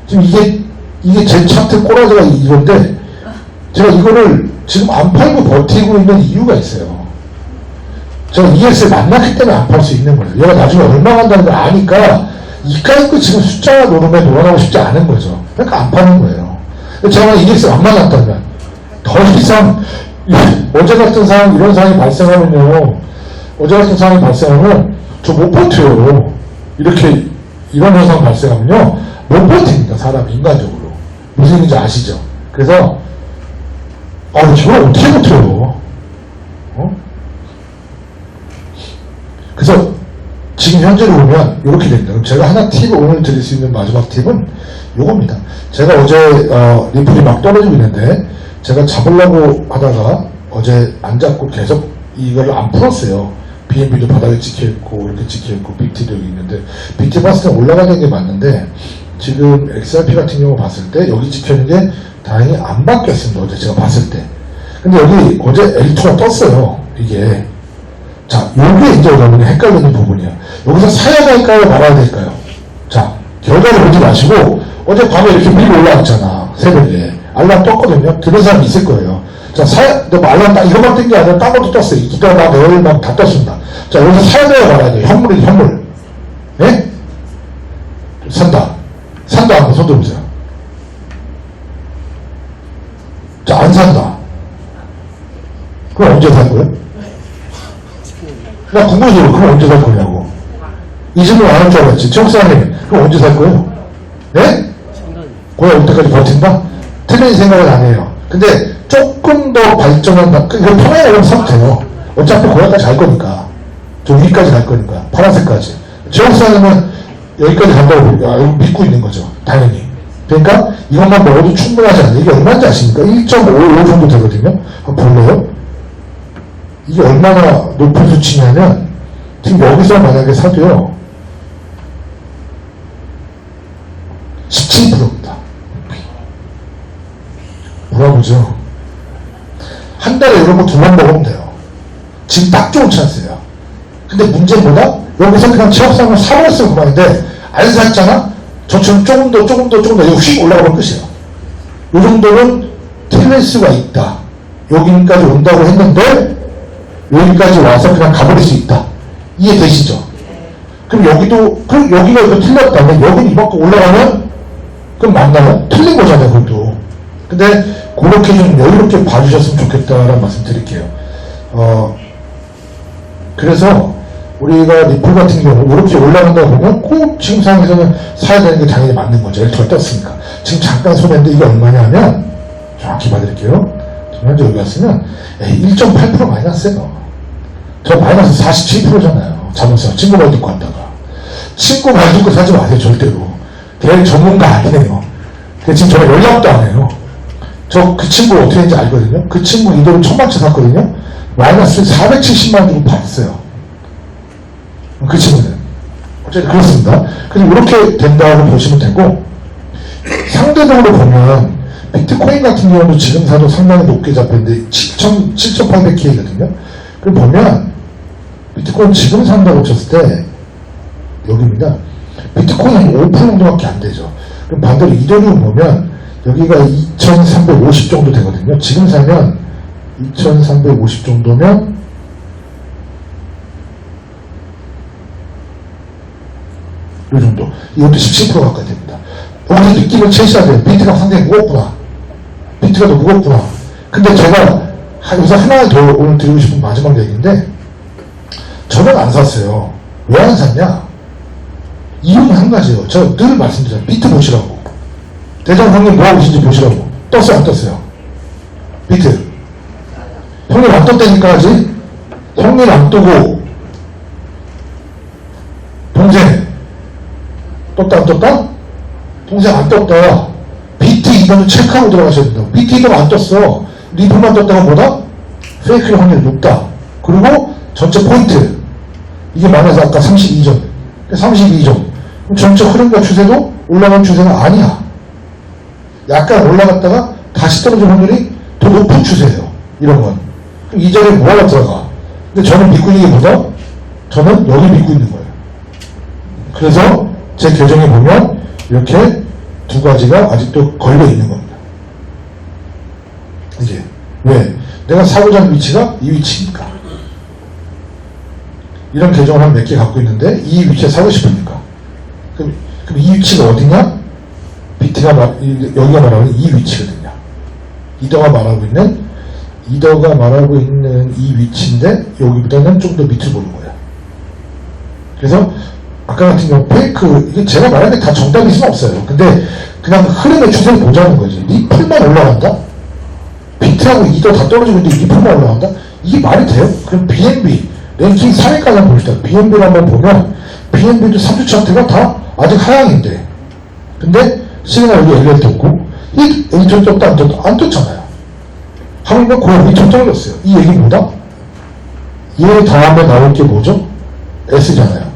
지금 이게 제 차트 꼬라지가 이건데 제가 이거를 지금 안 팔고 버티고 있는 이유가 있어요. 제가 ES를 만났기 때문에 안 팔 수 있는 거예요. 얘가 나중에 얼마 간다는 걸 아니까 이까짓 거 지금 숫자와 노름에 놀아나고 싶지 않은 거죠. 그러니까 안 파는 거예요. 제가 ES를 안 만났다면 더 이상 어제 같은 상황, 이런 상황이 발생하면요, 어제 같은 상황이 발생하면 저 못 버텨요. 이렇게 이런 현상 발생하면요 못 버팁니다. 사람이 인간적으로. 무슨 얘기인지 아시죠? 그래서 저걸 어떻게 버텨요? 그래서 지금 현재로 보면 이렇게 됩니다. 그럼 제가 하나 팁을 오늘 드릴 수 있는 마지막 팁은 요겁니다. 제가 어제 리플이 막 떨어지고 있는데 제가 잡으려고 하다가 어제 안 잡고 계속 이걸 안 풀었어요. BNB도 바닥에 찍혀있고 이렇게 찍혀있고 BT도 여기 있는데 BT 봤을 때 올라가는 게 맞는데 지금 XRP 같은 경우 봤을 때 여기 찍혀있는 게 다행히 안 바뀌었습니다. 어제 제가 봤을 때. 근데 여기 어제 L2가 떴어요. 이게. 자, 요게 이제 여러분이 헷갈리는 부분이에요. 여기서 사야 될까요? 말아야 될까요? 자, 결과를 보지 마시고 어제 밤에 이렇게 밀고 올라왔잖아. 새벽에. 알람 떴거든요. 들은 사람 있을 거예요. 자, 근데 뭐 알람 이것만 뜬 게 아니라 딴 것도 떴어요. 이더나 내일 막 다 떴습니다. 자, 여기서 사야 돼요? 말아야 돼요? 현물이 현물. 예? 산다. 산다. 한번 손 들어보세요. 자, 안 산다. 그럼 언제 살 거예요? 나 궁금해서 그럼 언제 살 거냐고. 이 질문 안 할 줄 알았지. 최옥사님, 그럼 언제 살 거예요? 네? 고야 올 때까지 버틴다? 틀린 생각은 안 해요. 근데 조금 더 발전한, 이거 편하게 하면 사도 돼요. 어차피 고야까지 갈 거니까. 저 위까지 갈 거니까. 파란색까지. 최옥사님은 여기까지 간다고 믿고 있는 거죠. 당연히. 그러니까 이것만 먹어도 충분하지 않아요. 이게 얼마인지 아십니까? 1.55 정도 되거든요. 한번 볼래요? 이게 얼마나 높은 수치냐면 지금 여기서 만약에 사도요 17%입니다. 뭐라보죠? 한 달에 이런 거 2번 먹으면 돼요. 지금 딱 좋은 찬스예요. 근데 문제는 뭐다? 여기서 그냥 취업상을 사버렸으면 그만인데 안 샀잖아? 저처럼 조금 더 이거 휙 올라가면 끝이에요. 이 정도는 틀릴 수가 있다. 여기까지 온다고 했는데 여기까지 와서 그냥 가버릴 수 있다. 이해되시죠? 그럼 여기가 이거 틀렸다면 여기는 이만큼 올라가면 그럼 맞나요? 틀린 거잖아요, 그것도. 근데 그렇게 좀 여유롭게 봐주셨으면 좋겠다라는 말씀 드릴게요. 그래서 우리가 리플 같은 경우 이렇게 올라간다고 보면 꼭 지금 상황에서는 사야 되는 게 당연히 맞는 거죠. L2가 떴으니까. 지금 잠깐 손했는데 이게 얼마냐 하면 정확히 봐드릴게요. 지금 현재 여기 왔으면 1.8% 마이너스예요. 저 마이너스 47%잖아요. 자동차 친구 말 듣고 왔다가. 친구 말 듣고 사지 마세요. 절대로. 걔 전문가 아니에요. 걔 지금 저랑 연락도 안 해요. 저 그 친구 어떻게 했는지 알거든요. 그 친구 이대로 1000만치 샀거든요. 마이너스 470만 주고 팔았어요. 그 친구는. 어쨌든 그렇습니다. 그래서 이렇게 된다고 보시면 되고, 상대적으로 보면, 비트코인 같은 경우도 지금 사도 상당히 높게 잡혔는데, 7,800K거든요. 그럼 보면, 비트코인 지금 산다고 쳤을 때, 여기입니다. 비트코인이 5% 정도밖에 안 되죠. 그럼 반대로 이더리움 보면, 여기가 2,350 정도 되거든요. 지금 사면, 2,350 정도면, 이 정도. 이것도 17% 가까이 됩니다. 여기서 느낌을 채셔야 돼요. 비트가 상당히 무겁구나. 비트가 더 무겁구나. 근데 제가 여기서 하나 더 오늘 드리고 싶은 마지막 얘기인데, 저는 안 샀어요. 왜 안 샀냐? 이유는 한 가지예요. 제가 늘 말씀드리잖아요. 비트 보시라고. 대장 형님 뭐 하고 계신지 보시라고. 떴어요, 안 떴어요? 비트. 형님 안 떴다니까 하지? 형님 안 뜨고, 동생. 떴다 안 떴다? 동생 안 떴다. BT 이거는 체크하고 들어가셔야 된다고. BT 이거 안 떴어. 리플만 떴다가 뭐다? 페이크의 확률이 높다. 그리고 전체 포인트. 이게 많아서 아까 32점. 32점. 그럼 전체 흐름과 추세도 올라간 추세가 아니야. 약간 올라갔다가 다시 떨어질 확률이 더 높은 추세예요. 이런 건. 그럼 이 자리에 뭐가 들어가? 근데 저는 믿고 있는 게 뭐다? 저는 여기 믿고 있는 거예요. 그래서 제 계정에 보면 이렇게 두 가지가 아직도 걸려 있는 겁니다. 이게 왜? 내가 사고자 하는 위치가 이 위치니까. 이런 계정을 한 몇 개 갖고 있는데 이 위치에 사고 싶으니까. 그럼 이 위치가 어디냐? 비트가 여기가 말하는 이 위치거든요. 이더가 말하고 있는 이 위치인데 여기보다는 좀 더 밑으로 보는 거예요. 그래서 아까 같은 경우 페이크, 이게 제가 말하는 게 다 정답일 수는 없어요. 근데 그냥 흐름의 추세를 보자는 거지. 리플만 올라간다? 비트하고 이더 다 떨어지고 있는데 리플만 올라간다? 이게 말이 돼요? 그럼 BNB 랭킹 3위까지 한번 봅시다. BNB를 한번 보면 BNB도 3주 차트가 다 아직 하향인데, 근데 시그널 여기 엘리트 없고 이 엘리트 떴도 안 떴잖아요. 하루면 고용이 좀 떨어졌어요. 이 얘기는 뭐다? 얘 다음에 나올 게 뭐죠? S잖아요.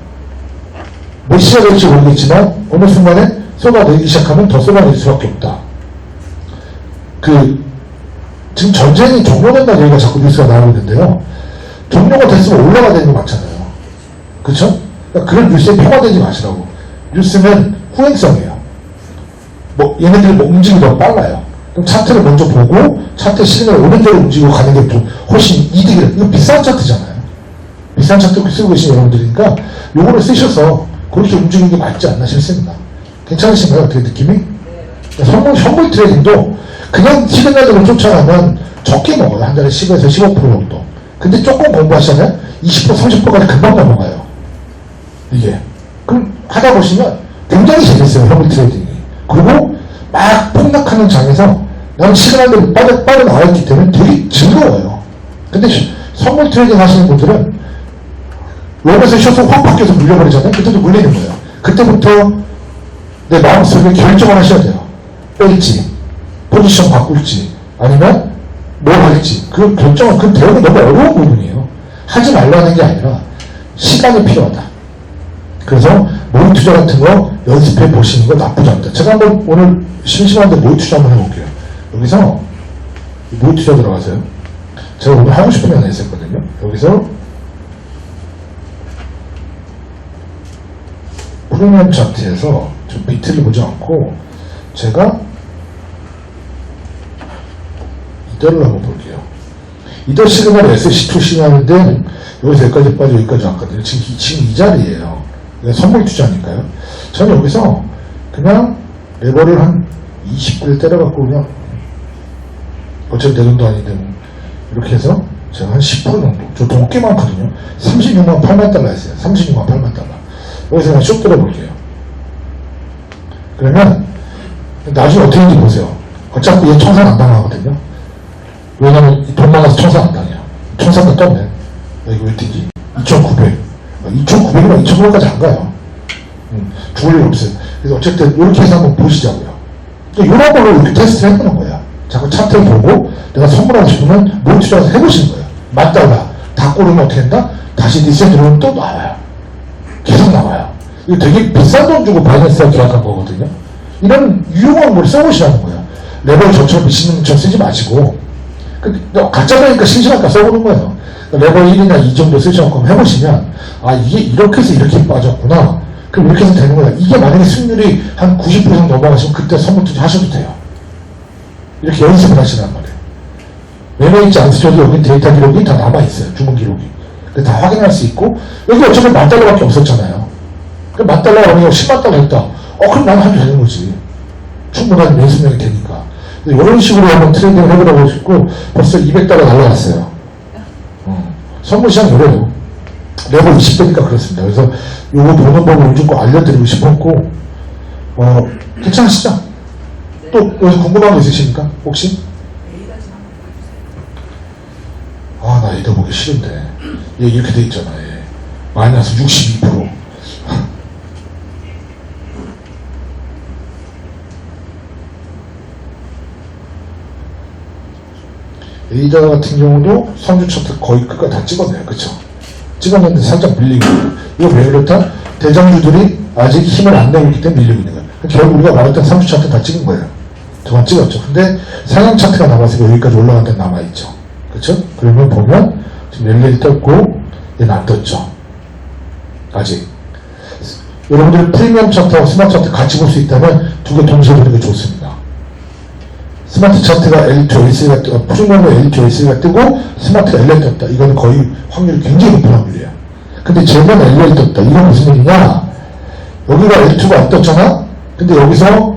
몇 시가 될지 모르겠지만 어느 순간에 쏟아내기 시작하면 더 쏟아낼 수밖에 없다. 지금 전쟁이 종료된다는 얘기가 자꾸 뉴스가 나오고 있는데요. 종료가 됐으면 올라가야 되는 거 맞잖아요. 그쵸? 그러니까 그런 뉴스에 평화되지 마시라고. 뉴스는 후행성이에요. 얘네들이 움직임이 더 빨라요. 그럼 차트를 먼저 보고 차트 시그널 오른쪽으로 움직이고 가는 게 좀 훨씬 이득이에요. 이거 비싼 차트잖아요. 비싼 차트 쓰고 계신 여러분들이니까 요거를 쓰셔서 그렇게 움직이는 게 맞지 않나 싶습니다. 괜찮으신가요? 어떻게 느낌이? 현물 트레이딩도 그냥 시그널을 쫓아가면 적게 먹어요. 한 달에 10에서 15% 정도. 근데 조금 공부하시잖아요? 20%, 30%까지 금방 넘어가요. 이게. 그럼 하다 보시면 굉장히 재밌어요. 현물 트레이딩이. 그리고 막 폭락하는 장에서 나는 시그널을 빠져나왔기 때문에 되게 즐거워요. 근데 선물 트레이딩 하시는 분들은 웹에서 쉬어서 확 바뀌어서 물려버리잖아요. 그때도 물리는 거예요. 그때부터 내 마음속에 결정을 하셔야 돼요. 뺄지, 포지션 바꿀지, 아니면 뭘 할지. 그 결정은, 그 대응이 너무 어려운 부분이에요. 하지 말라는 게 아니라 시간이 필요하다. 그래서 모의 투자 같은 거 연습해 보시는 거 나쁘지 않다. 제가 한번 오늘 심심한데 모의 투자 한번 해볼게요. 여기서 모의 투자 들어가세요. 제가 오늘 하고 싶은 게 하나 있었거든요. 여기서 프리미엄 차트에서 좀 비트를 보지 않고 제가 이더를 한번 볼게요. 이더 시그널 SC2 시그널인데 여기서 여기까지 빠져 여기까지 왔거든요. 지금 이 자리예요. 선물 투자니까요. 저는 여기서 그냥 레버를 한 20불 때려갖고 그냥 어차피 내 돈도 아닌데 뭐 이렇게 해서 제가 한 10% 정도, 저 돈 꽤 많거든요. 36만 8만 달러 했어요. 36만 8만 달러. 여기서 그냥 쭉 들어볼게요. 그러면 나중에 어떻게 되는지 보세요. 어차피 얘 청산 안 당하거든요. 왜냐면 돈 많아서 청산 안 당해요. 청산도 떴네. 이거 왜 뛰지? 2,900. 2,900이면 2,900까지 안 가요. 죽을 일 없어요. 그래서 어쨌든 이렇게 해서 한번 보시자고요. 이런 걸로 이렇게 테스트를 해보는 거야. 자꾸 차트를 보고 내가 선물하고 싶으면 모의 투자해서 해보시는 거예요. 맞달라. 다 꼬르면 어떻게 한다? 다시 리셋으로는 또 나와요. 계속 나와요. 이거 되게 비싼 돈 주고 바이낸스가 계약한 거거든요. 이런 유용한 걸 써보시라는 거예요. 레버를 저처럼 미친놈처럼 쓰지 마시고 가짜라니까 심심하니까 써보는 거예요. 레버 1이나 2 정도 쓰셔서 한번 해보시면 아 이게 이렇게 해서 이렇게 빠졌구나. 그럼 이렇게 해서 되는 거야. 이게 만약에 수익률이 한 90% 정도 넘어가시면 그때 선물 투자 하셔도 돼요. 이렇게 연습을 하시란 말이에요. 매매일지 안 쓰셔도 여기 데이터 기록이 다 남아있어요. 주문 기록이. 다 확인할 수 있고 여기 어차피 $10,000밖에 없었잖아요. 그럼 $10,000 하면 10만 달러 했다. 그럼 나는 하면 되는 거지. 충분한 연습량이 되니까. 이런 식으로 한번 트레이딩을 해보라고 싶고 벌써 $200 날라갔어요. 선물 시장 이래요. 레버 20대니까 그렇습니다. 그래서 요거 보는 법을 요즘 거 알려드리고 싶었고 괜찮으시죠? 또 여기서 궁금한 거 있으십니까? 혹시? 나 이거 보기 싫은데 얘 이렇게 돼 있잖아. 얘. 마이너스 62%. 에이더 같은 경우도 선주 차트 거의 끝까지 다 찍었네요. 그쵸? 찍었는데 살짝 밀리고 이거 왜 그렇다? 대장주들이 아직 힘을 안 내고 있기 때문에 밀리고 있는 거예요. 결국 우리가 말했던 3주 차트 다 찍은 거예요. 저만 찍었죠. 근데 상향 차트가 남아서 여기까지 올라간 데 남아있죠. 그쵸? 그러면 보면 지금 랠리 떴고 얘는 안 떴죠. 아직. 여러분들이 프리미엄 차트하고 스마트 차트 같이 볼 수 있다면 두 개 동시에 보는 게 좋습니다. 스마트 차트가 L2S가 뜨고 프리미엄의 L2S가 뜨고 스마트가 LA 떴다. 이거는 거의 확률이 굉장히 높은 확률이에요. 근데 쟤는 L1이 떴다. 이건 무슨 얘기냐? 여기가 L2가 안 떴잖아? 근데 여기서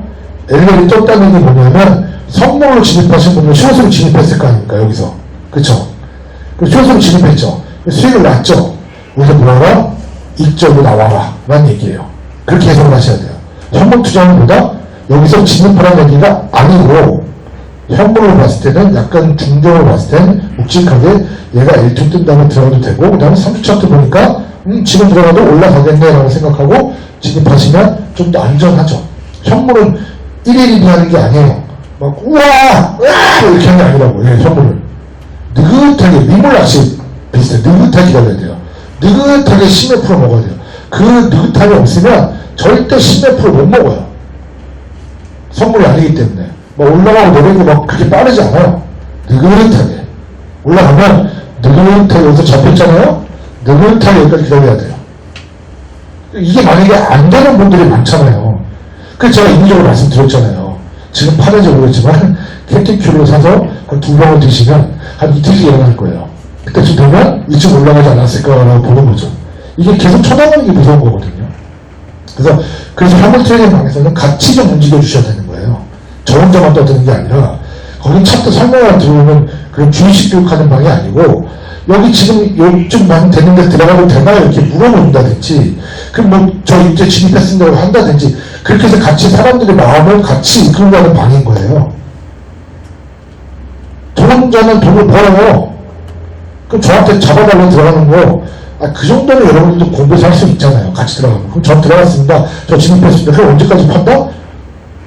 L1이 떴다는 게 뭐냐면 선물로 진입하신 분은 쇼스로 진입했을 거 아닙니까? 여기서. 그쵸? 쇼스로 진입했죠. 수익을 났죠. 여기서 뭐라? 익적으로 나와라. 라는 얘기예요. 그렇게 해석을 하셔야 돼요. 현물 투자는 보다 여기서 진입하라는 얘기가 아니고 현물로 봤을 때는 약간 중정으로 봤을 땐 묵직하게 얘가 L2 뜬다고 들어가도 되고 그 다음에 3주 차트 보니까 지금 들어가도 올라가겠네 라고 생각하고 진입하시면 좀 더 안전하죠. 현물은 1일 1이 하는 게 아니에요. 막 우와! 으아! 이렇게 하는 게 아니라고. 예, 현물은 느긋하게 민물낚시 비슷해. 느긋하게 기다려야 돼요. 느긋하게 10몇 프로 먹어야 돼요. 그 느긋함이 없으면 절대 10몇 프로 못 먹어요. 선물이 아니기 때문에. 막 올라가고 내리고 막 그렇게 빠르지 않아요. 느긋하게. 올라가면 느긋하게 여기서 잡혔잖아요? 느긋하게 여기까지 기다려야 돼요. 이게 만약에 안 되는 분들이 많잖아요. 그래서 제가 인위적으로 말씀드렸잖아요. 지금 파는지 모르겠지만 캡틴큐를 사서 한 2병을 드시면 한 이틀씩 일어날 거예요. 그때쯤 되면 이쯤 올라가지 않았을까라고 보는 거죠. 이게 계속 쳐다보는 게 무서운 거거든요. 그래서 현물 트레이딩 방에서는 같이 좀 움직여 주셔야 되는 거예요. 저 혼자만 떠드는 게 아니라 거기 차트 설명을 들어오면 그런 주의식 교육하는 방이 아니고 여기 지금 요즘 방 되는데 들어가도 되나요? 이렇게 물어본다든지 그럼 뭐 저 이제 진입했습니다 한다든지 그렇게 해서 같이 사람들의 마음을 같이 이끌고 가는 방인 거예요. 저 혼자는 돈을 벌어요. 그럼 저한테 잡아달라고 들어가는 거, 그 정도는 여러분들도 공부해서 할 수 있잖아요. 같이 들어가면. 그럼 저 들어갔습니다. 저 진입했습니다. 그럼 언제까지 판다?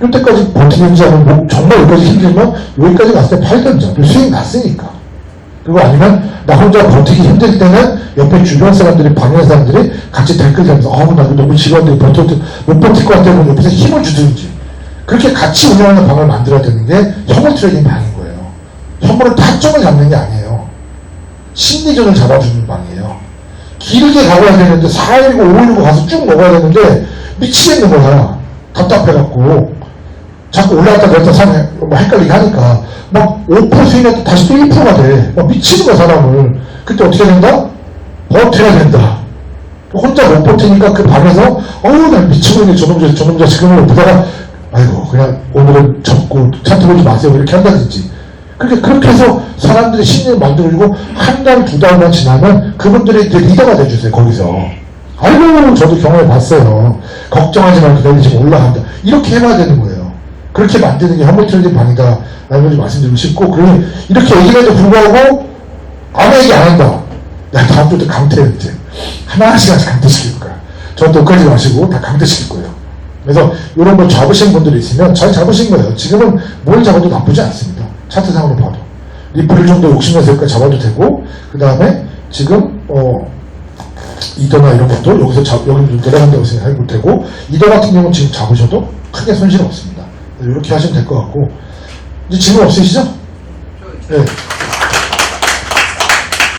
이때까지 버티는지 아니면 뭐 정말 여기까지 힘들면 여기까지 갔을 때 팔던지. 수익 났으니까. 그리고 아니면 나 혼자 버티기 힘들 때는 옆에 주변 사람들이, 방해 사람들이 같이 댓글 달면서 나 이거 너무 지루한데 못 버틸 것 같다고 옆에서 힘을 주든지. 그렇게 같이 운영하는 방을 만들어야 되는 게 현물 트레이딩 방인 거예요. 현물을 타점을 잡는 게 아니에요. 심리전을 잡아주는 방이에요. 길게 가봐야 되는데 4일고 5일고 가서 쭉 먹어야 되는데 미치겠는 거야. 답답해갖고 자꾸 올라갔다 내렸다 뭐 헷갈리게 하니까 막 5% 수익했다 다시 또 1%가 돼. 막 미치는 거야 사람을. 그때 어떻게 된다? 버텨야 된다. 혼자 못 버티니까 그 방에서 나 미치고 있네 저놈 지금을 보다가 아이고 그냥 오늘은 접고 차트 보지 마세요 이렇게 한다든지. 그렇게 해서 사람들이 신뢰를 만들어주고 한 달, 두 달만 지나면 그분들이 이제 리더가 돼주세요, 거기서. 아이고, 저도 경험해봤어요. 걱정하지 말고 내일 지금 올라간다. 이렇게 해봐야 되는 거예요. 그렇게 만드는 게 현물 트레이딩 방이다. 라는 걸 말씀드리고 싶고, 그러니 이렇게 얘기해도 불구하고 아무 얘기 안 한다. 야, 다음 주부터 강퇴해, 이제. 하나씩 강퇴시킬 거야. 저 똑같이 마시고 다 강퇴시킬 거예요. 그래서 이런 걸 잡으신 분들이 있으면 잘 잡으신 거예요. 지금은 뭘 잡아도 나쁘지 않습니다. 차트상으로 봐도. 리플 정도 욕심내서 여기까지 잡아도 되고, 그 다음에 지금, 이더나 이런 것도 여기서 여기 내려간다고 생각해도 되고, 이더 같은 경우는 지금 잡으셔도 크게 손실 없습니다. 이렇게 하시면 될 것 같고, 이제 질문 없으시죠? 네.